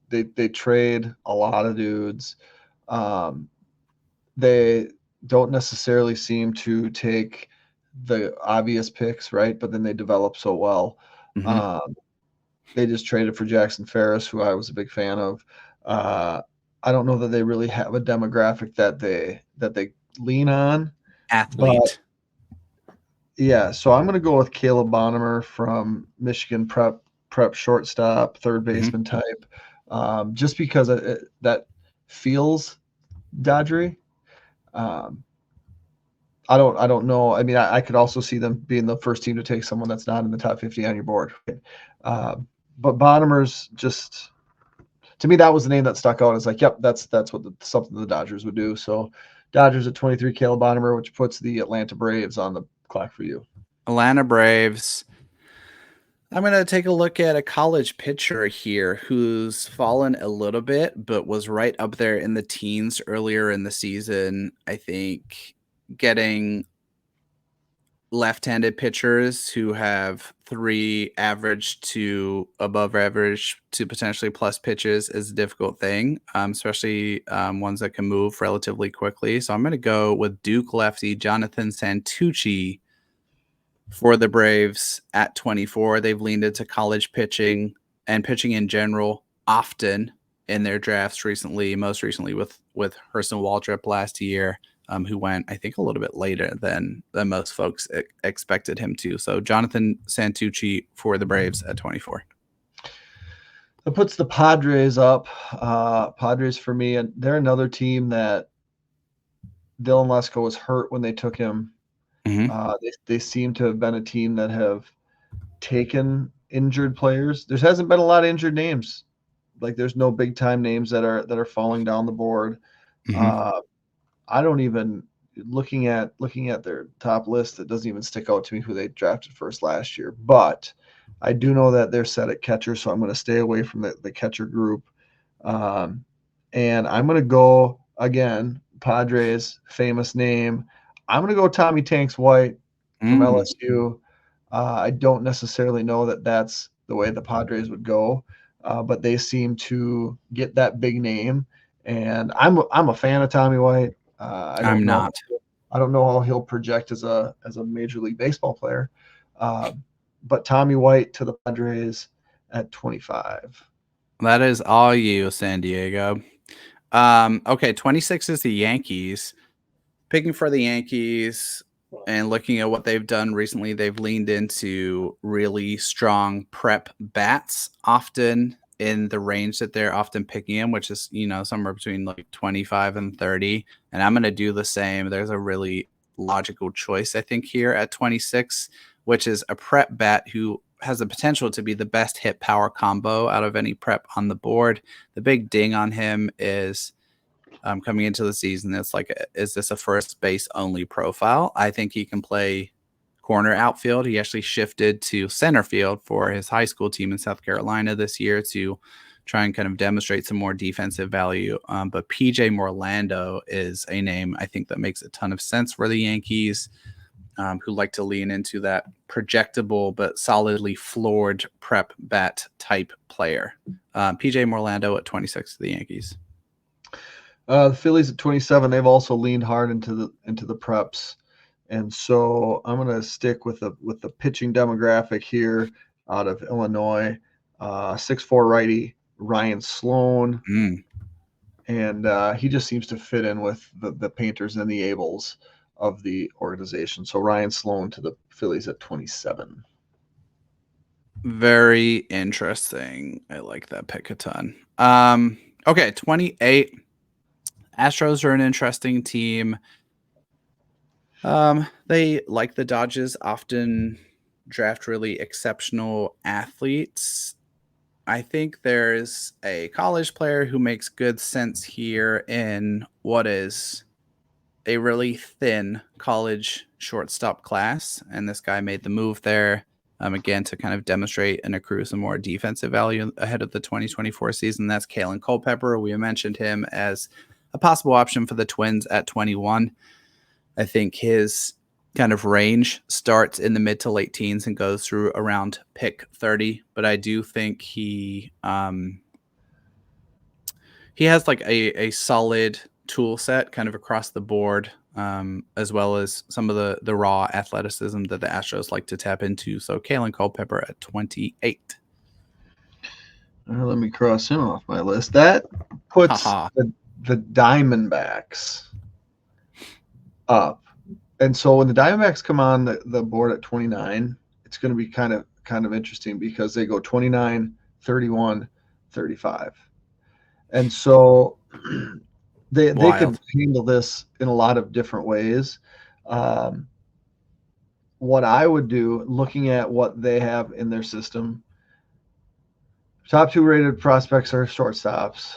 they trade a lot of dudes. Um, they don't necessarily seem to take the obvious picks, right? But then they develop so well. Mm-hmm. Um, they just traded for Jackson Ferris, who I was a big fan of. Uh, I don't know that they really have a demographic that they lean on, but Athlete. yeah. So I'm going to go with Caleb Bonnemer from Michigan prep shortstop, third Mm-hmm. baseman type, just because that feels Dodgery. Um, I don't know. I mean, I could also see them being the first team to take someone that's not in the top 50 on your board. Um, but Bonnemer's just, to me, that was the name that stuck out. It's like, yep, that's what something the Dodgers would do. So Dodgers at 23, Caleb Bonnemer, which puts the Atlanta Braves on the clock for you. Atlanta Braves. I'm going to take a look at a college pitcher here who's fallen a little bit, but was right up there in the teens earlier in the season. I think getting left-handed pitchers who have 3 average to above average to potentially plus pitches is a difficult thing, especially ones that can move relatively quickly. So I'm going to go with Duke lefty Jonathan Santucci for the Braves at 24. They've leaned into college pitching and pitching in general often in their drafts recently, most recently with Hurston Waldrep last year, who went, I think, a little bit later than most folks expected him to. So Jonathan Santucci for the Braves at 24. That puts the Padres up. Padres for me, and they're another team that Dylan Lesko was hurt when they took him. Mm-hmm. They seem to have been a team that have taken injured players. There hasn't been a lot of injured names. Like there's no big time names that are falling down the board. Mm-hmm. I don't even looking at their top list. It doesn't even stick out to me who they drafted first last year. But I do know that they're set at catcher, so I'm going to stay away from the catcher group. Um, and I'm going to go again. Padres famous name. I'm going to go Tommy Tanks White from LSU. I don't necessarily know that that's the way the Padres would go, but they seem to get that big name, and I'm a fan of Tommy White. I I'm don't know. not. I don't know how he'll project as a Major League Baseball player, uh, but Tommy White to the Padres at 25. That is all you, San Diego. Okay, 26 is the Yankees. Picking for the Yankees and looking at what they've done recently, they've leaned into really strong prep bats, often in the range that they're often picking in, which is, somewhere between like 25 and 30. And I'm going to do the same. There's a really logical choice, I think, here at 26, which is a prep bat who has the potential to be the best hit power combo out of any prep on the board. The big ding on him is coming into the season, it's like, is this a first base only profile? I think he can play corner outfield. He actually shifted to center field for his high school team in South Carolina this year to try and kind of demonstrate some more defensive value. But PJ Morlando is a name I think that makes a ton of sense for the Yankees, who like to lean into that projectable but solidly floored prep bat type player. PJ Morlando at 26 to the Yankees. The Phillies at 27, they've also leaned hard into the preps, and so I'm going to stick with the pitching demographic here out of Illinois. 6'4" righty Ryan Sloan, and he just seems to fit in with the Painters and the Ables of the organization. So Ryan Sloan to the Phillies at 27. Very interesting. I like that pick a ton. Okay, 28. Astros are an interesting team. They, like the Dodgers, often draft really exceptional athletes. I think there's a college player who makes good sense here in what is a really thin college shortstop class, and this guy made the move there, again, to kind of demonstrate and accrue some more defensive value ahead of the 2024 season. That's Kalen Culpepper. We mentioned him as a possible option for the Twins at 21. I think his kind of range starts in the mid to late teens and goes through around pick 30. But I do think he has like a solid tool set kind of across the board, as well as some of the raw athleticism that the Astros like to tap into. So Kalen Culpepper at 28. Let me cross him off my list. That puts Haha. the Diamondbacks up. And so when the Diamondbacks come on the board at 29, it's going to be kind of interesting because they go 29, 31, 35. And so they could Wild. handle this in a lot of different ways. What I would do, looking at what they have in their system, top 2 rated prospects are shortstops.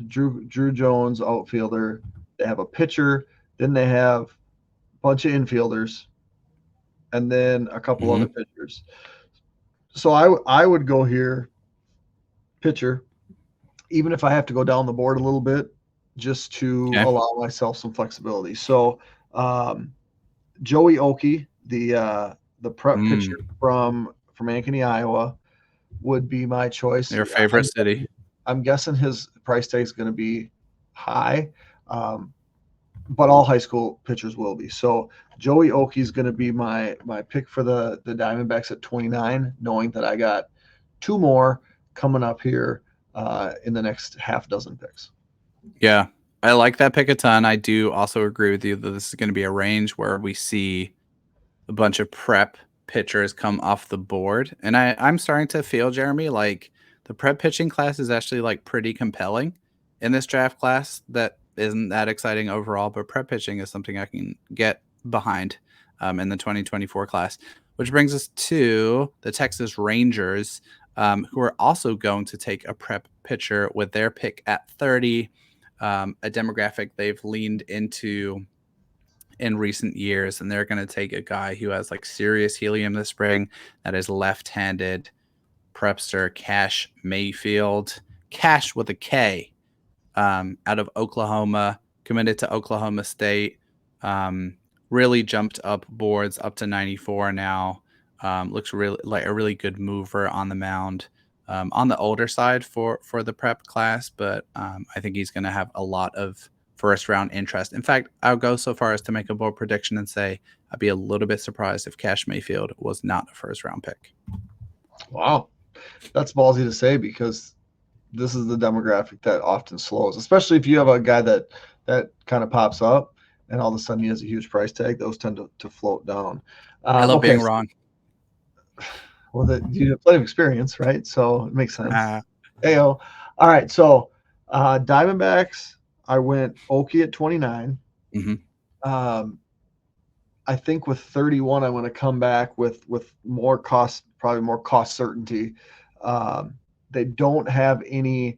Drew Jones, outfielder. They have a pitcher. Then they have a bunch of infielders, and then a couple other pitchers. So I would go here, pitcher, even if I have to go down the board a little bit, just to allow myself some flexibility. So Joey Oakey, the prep pitcher from Ankeny, Iowa, would be my choice. Your favorite city. I'm guessing his price tag is going to be high, but all high school pitchers will be. So Joey Oakey is going to be my pick for the Diamondbacks at 29, knowing that I got 2 more coming up here in the next half dozen picks. Yeah, I like that pick a ton. I do also agree with you that this is going to be a range where we see a bunch of prep pitchers come off the board. And I'm starting to feel, Jeremy, like the prep pitching class is actually like pretty compelling in this draft class. That isn't that exciting overall, but prep pitching is something I can get behind in the 2024 class, which brings us to the Texas Rangers, who are also going to take a prep pitcher with their pick at 30, a demographic they've leaned into in recent years, and they're going to take a guy who has like serious helium this spring, that is left-handed prepster Cash Mayfield, Cash with a K, out of Oklahoma, committed to Oklahoma State, really jumped up boards up to 94 now. Looks really like a really good mover on the mound. On the older side for the prep class, but I think he's going to have a lot of first round interest. In fact, I'll go so far as to make a bold prediction and say I'd be a little bit surprised if Cash Mayfield was not a first round pick. Wow. That's ballsy to say because this is the demographic that often slows, especially if you have a guy that kind of pops up and all of a sudden he has a huge price tag. Those tend to float down. I love being wrong. Well, you have plenty of experience, right? So it makes sense. Ayo. All right. So Diamondbacks, I went Oakey at 29. I think with 31, I'm going to come back with more cost, probably more cost certainty. They don't have any.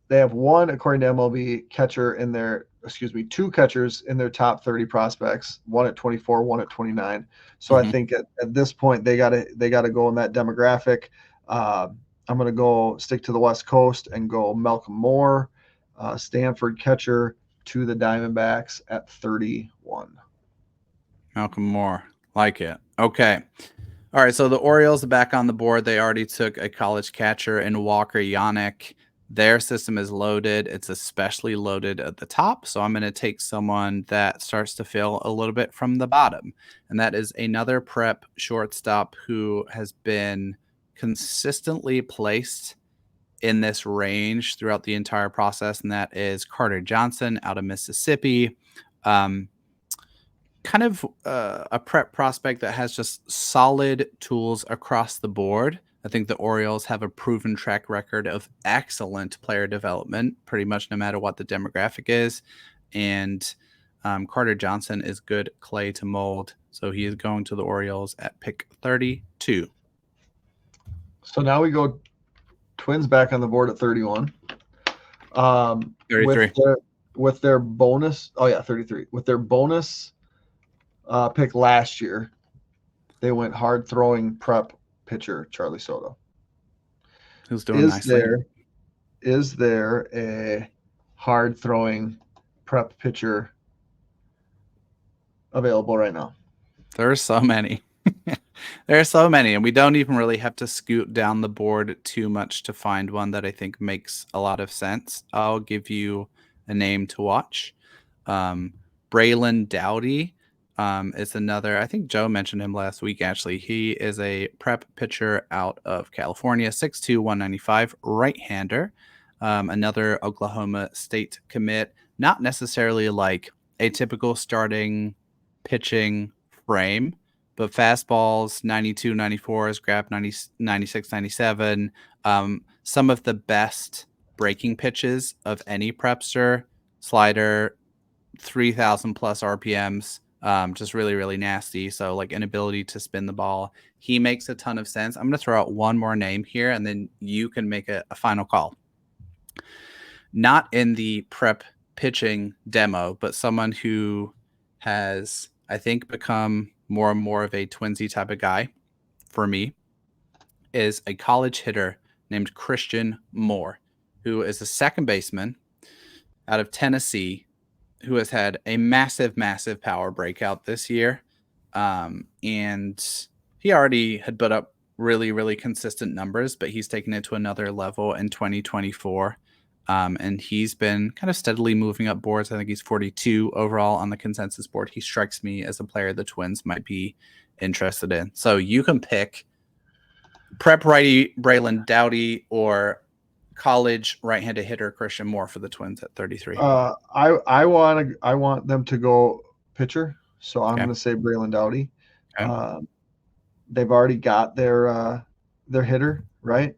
They have one, according to MLB, catcher in their, two catchers in their top 30 prospects, one at 24, one at 29. So I think at this point they gotta go in that demographic. I'm gonna go stick to the West Coast and go Malcolm Moore, Stanford catcher to the Diamondbacks at 31. Malcolm Moore, like it. Okay. All right, so the Orioles are back on the board. They already took a college catcher in Walker Yannick. Their system is loaded. It's especially loaded at the top. So I'm going to take someone that starts to fill a little bit from the bottom. And that is another prep shortstop who has been consistently placed in this range throughout the entire process. And that is Carter Johnson out of Mississippi. Kind of a prep prospect that has just solid tools across the board. I think the Orioles have a proven track record of excellent player development, pretty much no matter what the demographic is. And Carter Johnson is good clay to mold. So he is going to the Orioles at pick 32. So now we go Twins back on the board at 31. 33. With their bonus. Oh, yeah, 33. With their bonus pick last year, they went hard throwing prep pitcher Charlie Soto. Who's doing nicely. Is there a hard throwing prep pitcher available right now? There are so many. There are so many, and we don't even really have to scoot down the board too much to find one that I think makes a lot of sense. I'll give you a name to watch. Um, Braylon Dowdy is another. I think Joe mentioned him last week, actually. He is a prep pitcher out of California, 6'2", 195, right-hander. Another Oklahoma State commit. Not necessarily like a typical starting pitching frame, but fastballs 92, 94s, grab 90, 96, 97. Some of the best breaking pitches of any prepster, slider, 3,000 plus RPMs, just really, really nasty. So, like, an ability to spin the ball. He makes a ton of sense. I'm going to throw out one more name here, and then you can make a final call. Not in the prep pitching demo, but someone who has, I think, become more and more of a twinsy type of guy for me is a college hitter named Christian Moore, who is a second baseman out of Tennessee who has had a massive, massive power breakout this year. And he already had put up really, really consistent numbers, but he's taken it to another level in 2024. And he's been kind of steadily moving up boards. I think he's 42 overall on the consensus board. He strikes me as a player the Twins might be interested in. So you can pick prep righty Braylon Dowdy or college right-handed hitter Christian Moore for the Twins at 33. I want them to go pitcher, so I'm Okay. going to say Braylon Dowdy. Okay. They've already got their hitter, right?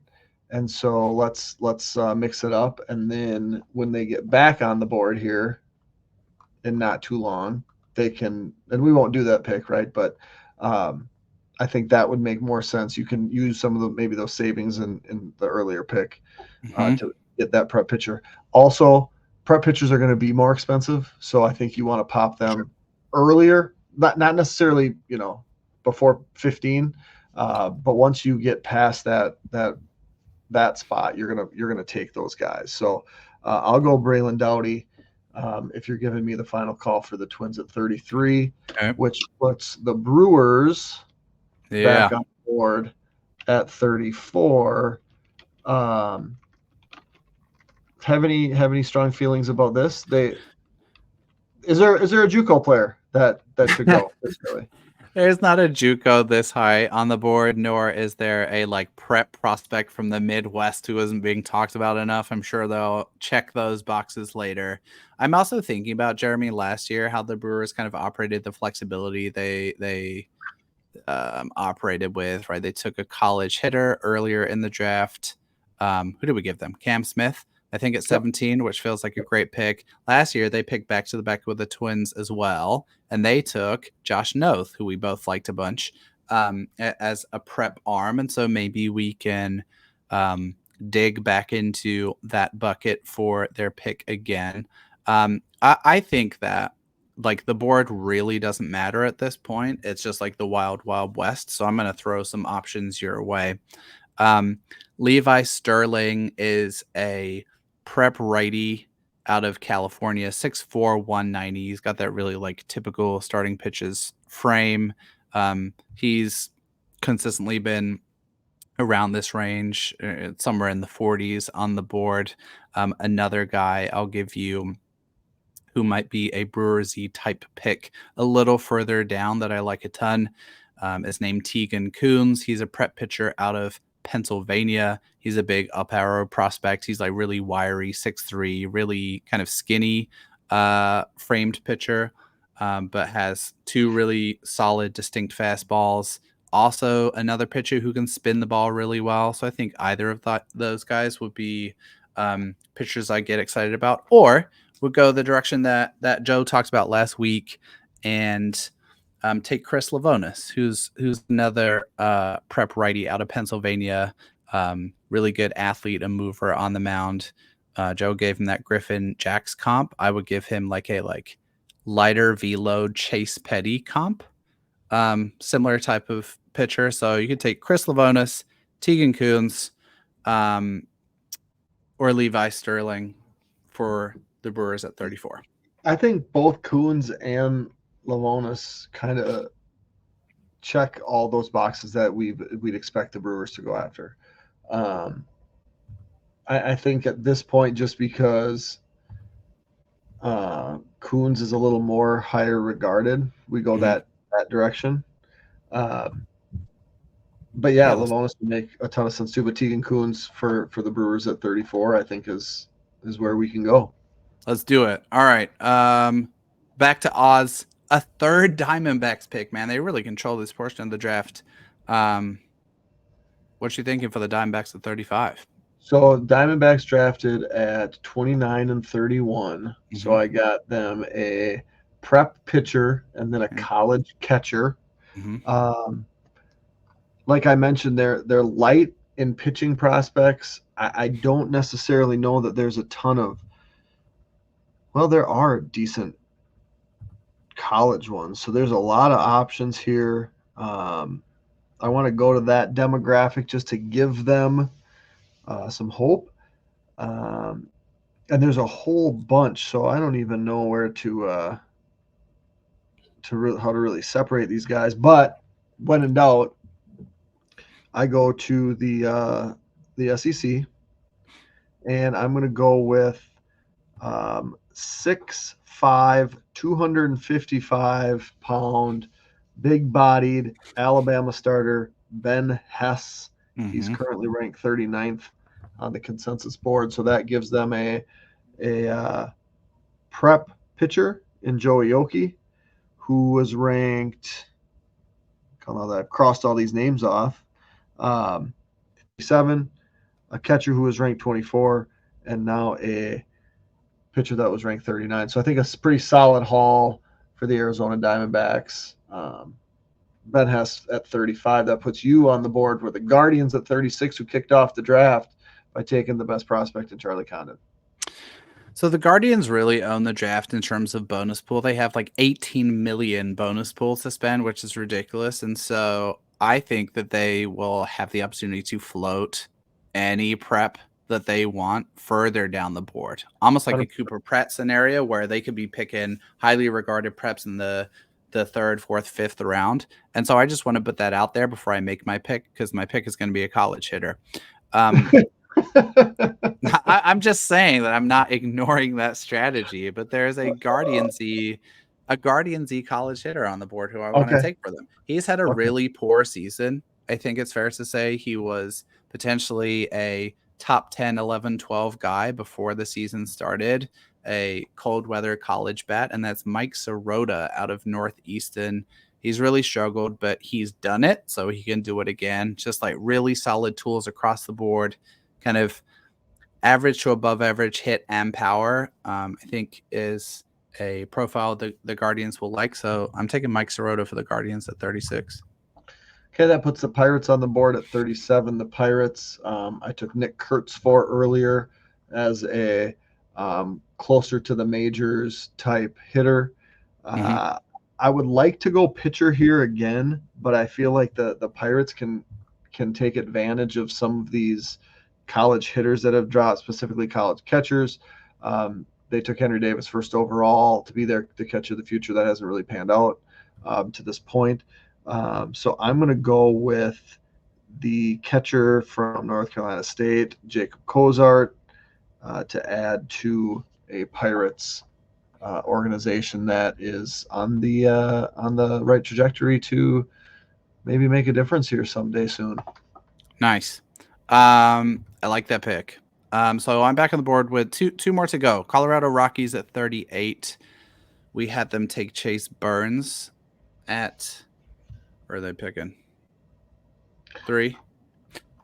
And so let's mix it up, and then when they get back on the board here in not too long, they can. And we won't do that pick, right? But I think that would make more sense. You can use some of the maybe those savings in the earlier pick to get that prep pitcher. Also, prep pitchers are going to be more expensive, so I think you want to pop them earlier, not necessarily before 15, but once you get past that spot, you're gonna take those guys. So I'll go Braylon Dowdy. If you're giving me the final call for the Twins at 33, which puts the Brewers back on board at 34. Have any strong feelings about this? Is there a JUCO player that should go this early? There's not a JUCO this high on the board, nor is there a like prep prospect from the Midwest who isn't being talked about enough. I'm sure they'll check those boxes later. I'm also thinking about Jeremy last year, how the Brewers kind of operated the flexibility they operated with, right? They took a college hitter earlier in the draft. Who did we give them? Cam Smith, I think, at 17, which feels like a great pick. Last year, they picked back to the back with the Twins as well, and they took Josh Noth, who we both liked a bunch, as a prep arm. And so maybe we can dig back into that bucket for their pick again. I think that like the board really doesn't matter at this point. It's just like the wild, wild west. So I'm going to throw some options your way. Levi Sterling is a prep righty out of California, 6'4", 190. He's got that really like typical starting pitches frame. He's consistently been around this range, somewhere in the 40s on the board. Another guy I'll give you who might be a Brewersy type pick a little further down that I like a ton is named Tegan Coons. He's a prep pitcher out of Pennsylvania. He's a big up arrow prospect. He's like really wiry, 6'3", really kind of skinny framed pitcher, but has two really solid, distinct fastballs. Also, another pitcher who can spin the ball really well. So I think either of those guys would be pitchers I get excited about, or would go the direction that Joe talked about last week and take Chris Lavonis, who's another prep righty out of Pennsylvania, really good athlete and mover on the mound. Joe gave him that Griffin Jacks comp. I would give him like a lighter V-load Chase Petty comp, similar type of pitcher. So you could take Chris Lavonis, Tegan Coons, or Levi Sterling for the Brewers at 34. I think both Coons and Lavonis kind of check all those boxes that we'd expect the Brewers to go after. Um, I think at this point, just because Coons is a little more higher regarded, we go Mhm. that direction. Um, but yeah, Yeah, Lavonis would make a ton of sense too. But Tegan Coons for the Brewers at 34, I think is where we can go. let's do it. All right. Back to Oz. A third Diamondbacks pick, man. They really control this portion of the draft. What you thinking for the Diamondbacks at 35? So Diamondbacks drafted at 29 and 31. So Mm-hmm. I got them a prep pitcher and then a Okay. college catcher. Mm-hmm. Um, like I mentioned, they're light in pitching prospects. I don't necessarily know that there's a ton of. Well, there are decent college ones, so there's a lot of options here. I want to go to that demographic just to give them some hope. Um, and there's a whole bunch, so I don't even know where how to really separate these guys. But when in doubt, I go to the SEC, and I'm going to go with 6'5", 255-pound, big-bodied Alabama starter Ben Hess. He's Mm-hmm. currently ranked 39th on the consensus board, so that gives them a prep pitcher in Joey Yoki, who was ranked. Come on, I've crossed all these names off. 7, a catcher who was ranked 24, and now a pitcher that was ranked 39. So I think a pretty solid haul for the Arizona Diamondbacks. Ben Hess at 35. That puts you on the board with the Guardians at 36, who kicked off the draft by taking the best prospect in Charlie Condon. So the Guardians really own the draft in terms of bonus pool. They have like 18 million bonus pools to spend, which is ridiculous. And so I think that they will have the opportunity to float any prep that they want further down the board, almost like a Cooper Pratt scenario where they could be picking highly regarded preps in the third, fourth, fifth round. And so I just want to put that out there before I make my pick, because my pick is going to be a college hitter. I'm just saying that I'm not ignoring that strategy, but there's a Guardiansy college hitter on the board who I want to Okay. take for them. He's had a Okay. really poor season. I think it's fair to say he was potentially a top 10, 11, 12 guy before the season started, a cold weather college bat, and that's Mike Sirota out of Northeastern. He's really struggled, but he's done it, so he can do it again. Just like really solid tools across the board, kind of average to above average hit and power, I think is a profile the Guardians will like. So I'm taking Mike Sirota for the Guardians at 36. Okay, that puts the Pirates on the board at 37. The Pirates, I took Nick Kurtz for earlier as a closer to the majors type hitter. Mm-hmm. I would like to go pitcher here again, but I feel like the Pirates can take advantage of some of these college hitters that have dropped, specifically college catchers. They took Henry Davis first overall to be the catcher of the future. That hasn't really panned out to this point. So I'm going to go with the catcher from North Carolina State, Jacob Cozart, to add to a Pirates organization that is on the right trajectory to maybe make a difference here someday soon. Nice. I like that pick. So I'm back on the board with two more to go. Colorado Rockies at 38. We had them take Chase Burns at, where are they picking? 3.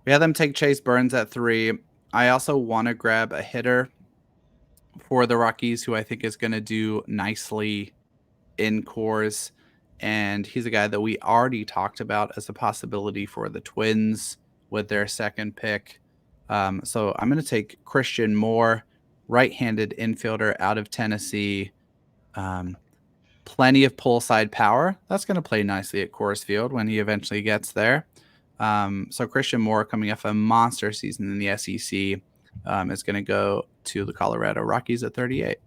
We had them take Chase Burns at 3. I also want to grab a hitter for the Rockies who I think is going to do nicely in cores. And he's a guy that we already talked about as a possibility for the Twins with their second pick. So I'm going to take Christian Moore, right-handed infielder out of Tennessee. Plenty of pull side power. That's going to play nicely at Coors Field when he eventually gets there. So Christian Moore, coming off a monster season in the SEC, is going to go to the Colorado Rockies at 38.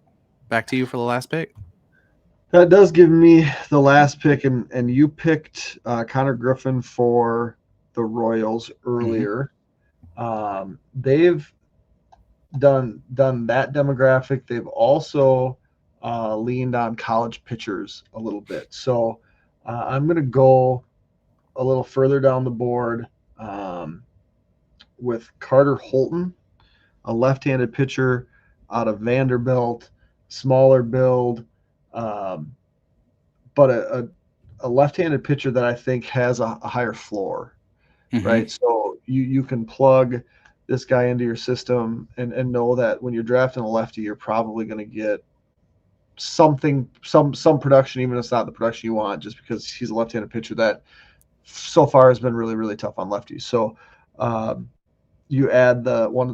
Back to you for the last pick. That does give me the last pick, and you picked Connor Griffin for the Royals Hmm. earlier. They've done that demographic. They've also leaned on college pitchers a little bit. So I'm going to go a little further down the board um, with Carter Holton, a left-handed pitcher out of Vanderbilt, smaller build, um, but a left-handed pitcher that I think has a higher floor, Hmm. right? So you can plug this guy into your system and know that when you're drafting a lefty, you're probably going to get some production, even if it's not the production you want, just because he's a left-handed pitcher that so far has been really really tough on lefties. So um, you add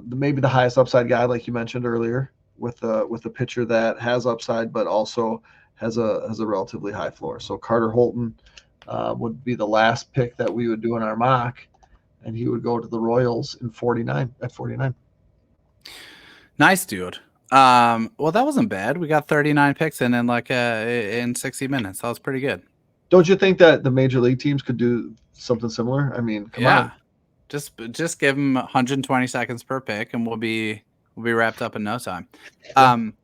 maybe the highest upside guy, like you mentioned earlier, with a pitcher that has upside, but also has a relatively high floor. So Carter Holton would be the last pick that we would do in our mock, and he would go to the Royals in 49 at 49. Nice, dude. Well, that wasn't bad. We got 39 picks in 60 minutes. That was pretty good. Don't you think that the major league teams could do something similar? I mean, come Yeah. on. Just give them 120 seconds per pick, and we'll be wrapped up in no time. Yeah. Um,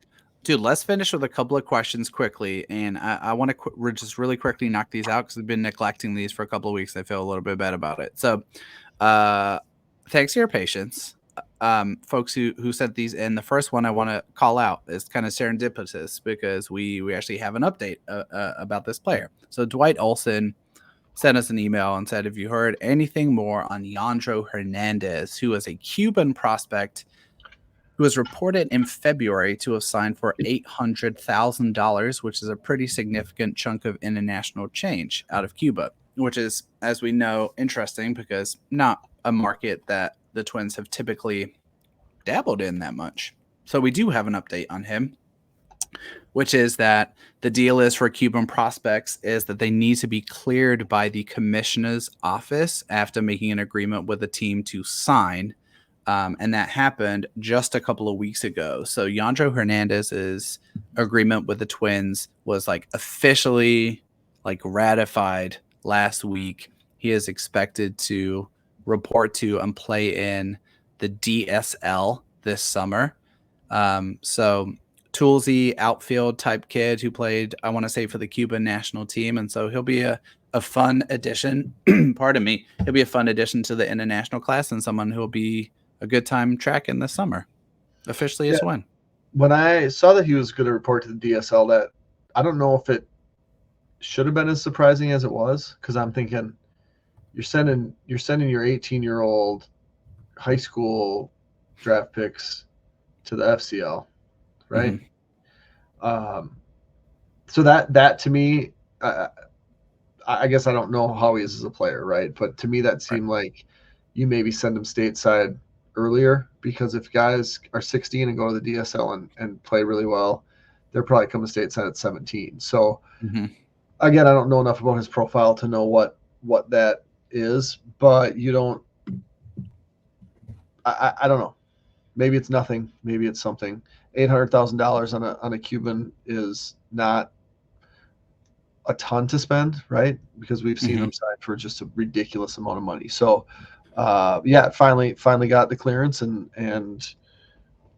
dude, let's finish with a couple of questions quickly, and I want to just really quickly knock these out because we've been neglecting these for a couple of weeks. I feel a little bit bad about it. So, uh, thanks for your patience, folks who sent these in. The first one I want to call out is kind of serendipitous because we actually have an update about this player. So Dwight Olson sent us an email and said, "Have you heard anything more on Yandro Hernandez, who is a Cuban prospect who was reported in February to have signed for $800,000, which is a pretty significant chunk of international change out of Cuba, which is, as we know, interesting because not a market that the Twins have typically dabbled in that much. So we do have an update on him, which is that the deal is for Cuban prospects is that they need to be cleared by the commissioner's office after making an agreement with the team to sign. And that happened just a couple of weeks ago. So Yandro Hernandez's agreement with the Twins was like officially like ratified last week. He is expected to report to and play in the DSL this summer. So toolsy outfield type kid who played, I want to say, for the Cuban national team. And so he'll be a fun addition. Pardon me. He'll be a fun addition to the international class and someone who'll be a good time tracking this summer. Officially Yeah. is when. When I saw that he was going to report to the DSL, that I don't know if it should have been as surprising as it was, because I'm thinking you're sending your 18-year-old high school draft picks to the FCL, right? Mm-hmm. Um, so that to me, I guess I don't know how he is as a player, right? But to me, that Right. seemed like you maybe send him stateside earlier, because if guys are 16 and go to the DSL and play really well, they're probably coming stateside at 17. So Mm-hmm. again, I don't know enough about his profile to know what that is, but you don't. I don't know. Maybe it's nothing. Maybe it's something. $800,000 on a Cuban is not a ton to spend, right? Because we've seen Mm-hmm. them sign for just a ridiculous amount of money. So, yeah, finally got the clearance, and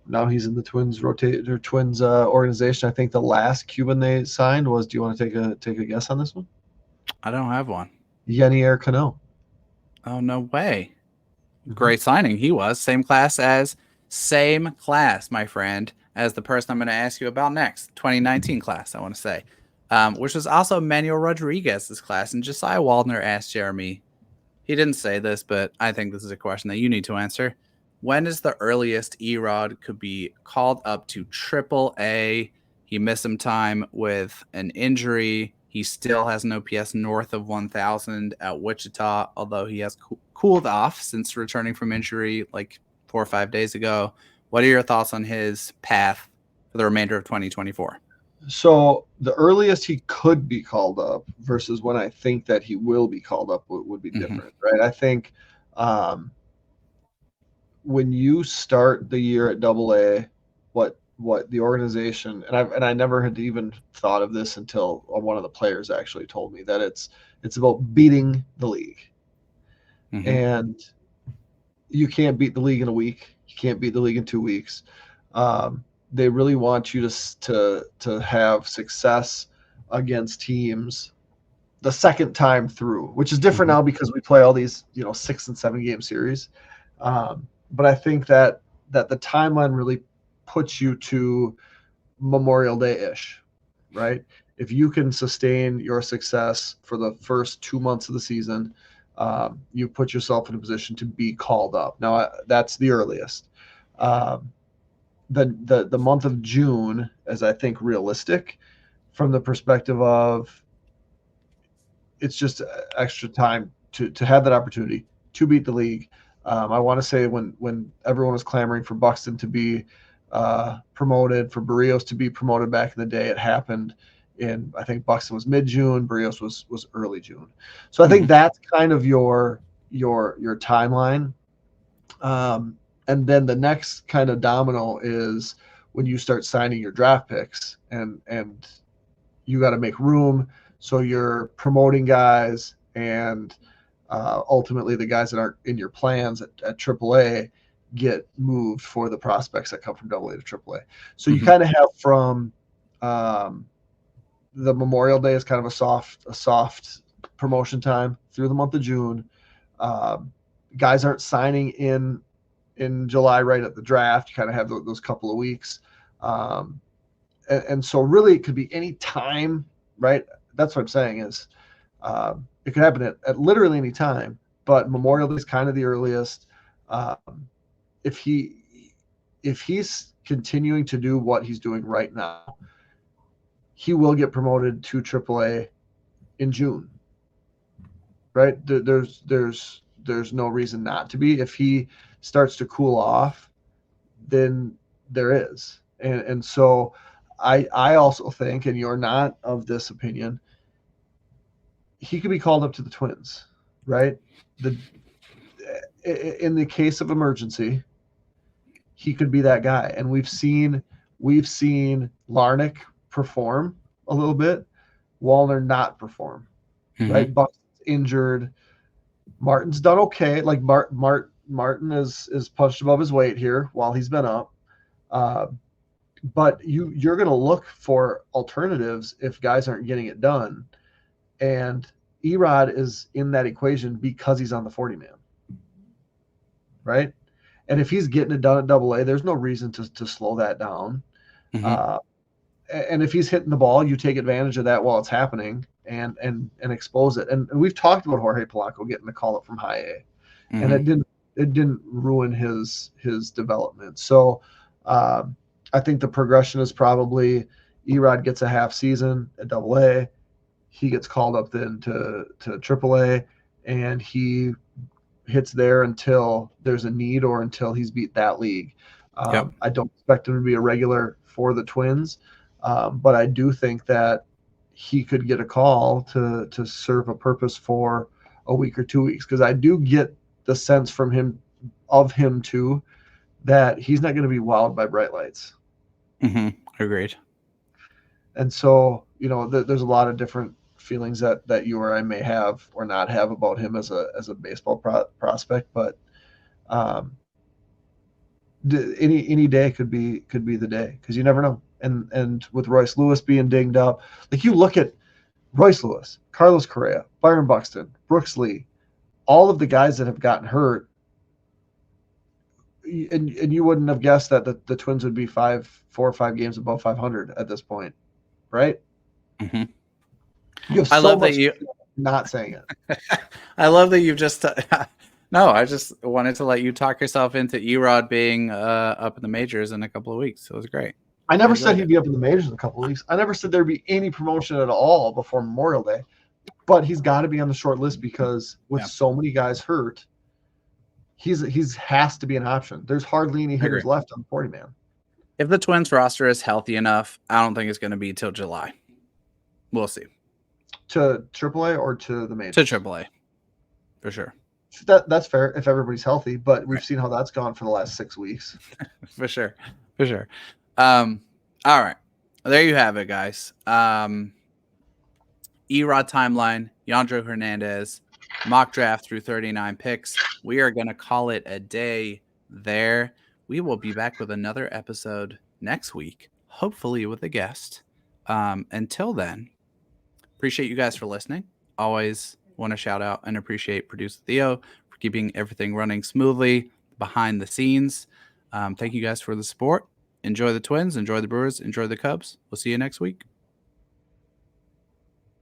now he's in the Twins organization. I think the last Cuban they signed was. Do you want to take a guess on this one? I don't have one. Yenier Cano. Oh, no way. Mm-hmm. Great signing. He was same class, my friend, as the person I'm going to ask you about next. 2019 class, I want to say, which was also Manuel Rodriguez's class. And Josiah Waldner asked Jeremy. He didn't say this, but I think this is a question that you need to answer. When is the earliest Erod could be called up to Triple A? He missed some time with an injury. He still has an OPS north of 1,000 at Wichita, although he has cooled off since returning from injury like 4 or 5 days ago. What are your thoughts on his path for the remainder of 2024? So the earliest he could be called up versus when I think that he will be called up would be Mm-hmm. different, right? I think um, when you start the year at Double A, what what the organization, and I never had even thought of this until one of the players actually told me that it's about beating the league. Mm-hmm. And you can't beat the league in a week. You can't beat the league in 2 weeks. They really want you to have success against teams the second time through, which is different Mm-hmm. now because we play all these 6 and 7 game series. But I think that the timeline really puts you to Memorial Day ish, right? If you can sustain your success for the first 2 months of the season, you put yourself in a position to be called up. Now that's the earliest. Um, the month of June is, I think, realistic from the perspective of it's just extra time to have that opportunity to beat the league. I want to say when everyone was clamoring for Buxton to be promoted, for Barrios to be promoted back in the day, it happened in, I think Buxton was mid-June, Barrios was early June. So I think that's kind of your timeline. And then the next kind of domino is when you start signing your draft picks, and you got to make room. So you're promoting guys, and ultimately the guys that aren't in your plans at AAA get moved for the prospects that come from AA to AAA. So you kind of have from the Memorial Day is kind of a soft promotion time through the month of June. Guys aren't signing in July right at the draft. You kind of have those couple of weeks. And so really it could be any time, right? That's what I'm saying is it could happen at literally any time, but Memorial Day is kind of the earliest. If he's continuing to do what he's doing right now, he will get promoted to AAA in June, right? There's no reason not to be. If he starts to cool off, then there is. And so I also think, and you're not of this opinion, he could be called up to the Twins, right? In the case of emergency, he could be that guy. And we've seen Larnick perform a little bit, Wallner not perform, right? Buck's injured. Martin's done okay. Like Martin is punched above his weight here while he's been up. But you're going to look for alternatives if guys aren't getting it done. And Erod is in that equation because he's on the 40 man, right? And if he's getting it done at AA, there's no reason to slow that down. And if he's hitting the ball, you take advantage of that while it's happening and expose it. And we've talked about Jorge Polanco getting the call up from high A, and it didn't ruin his development. So I think the progression is probably Erod gets a half season at AA. He gets called up then to AAA, and he hits there until there's a need or until he's beat that league. I don't expect him to be a regular for the Twins, but I do think that he could get a call to serve a purpose for a week or 2 weeks, because I do get the sense from him too that he's not going to be wowed by bright lights. Agreed. And so, there's a lot of different feelings that you or I may have or not have about him as a baseball prospect, but any day could be the day, because you never know. And with Royce Lewis being dinged up, like you look at Royce Lewis, Carlos Correa, Byron Buxton, Brooks Lee, all of the guys that have gotten hurt, and you wouldn't have guessed that the Twins would be 4 or 5 games above 500 at this point, right? You have so much not saying it. I love that you've just no, I just wanted to let you talk yourself into Erod being up in the majors in a couple of weeks. It was great. I never said he'd be up in the majors in a couple of weeks. I never said there'd be any promotion at all before Memorial Day, but he's got to be on the short list because with so many guys hurt, he's has to be an option. There's hardly any hitters left on 40 man. If the Twins roster is healthy enough, I don't think it's going to be till July. We'll see. To AAA or to the majors? To AAA, for sure. That's fair if everybody's healthy, but we've seen how that's gone for the last 6 weeks. For sure. All right. There you have it, guys. Erod timeline, Yandro Hernandez, mock draft through 39 picks. We are going to call it a day there. We will be back with another episode next week, hopefully with a guest. Until then, appreciate you guys for listening. Always want to shout out and appreciate producer Theo for keeping everything running smoothly behind the scenes. Thank you guys for the support. Enjoy the Twins, enjoy the Brewers, enjoy the Cubs. We'll see you next week.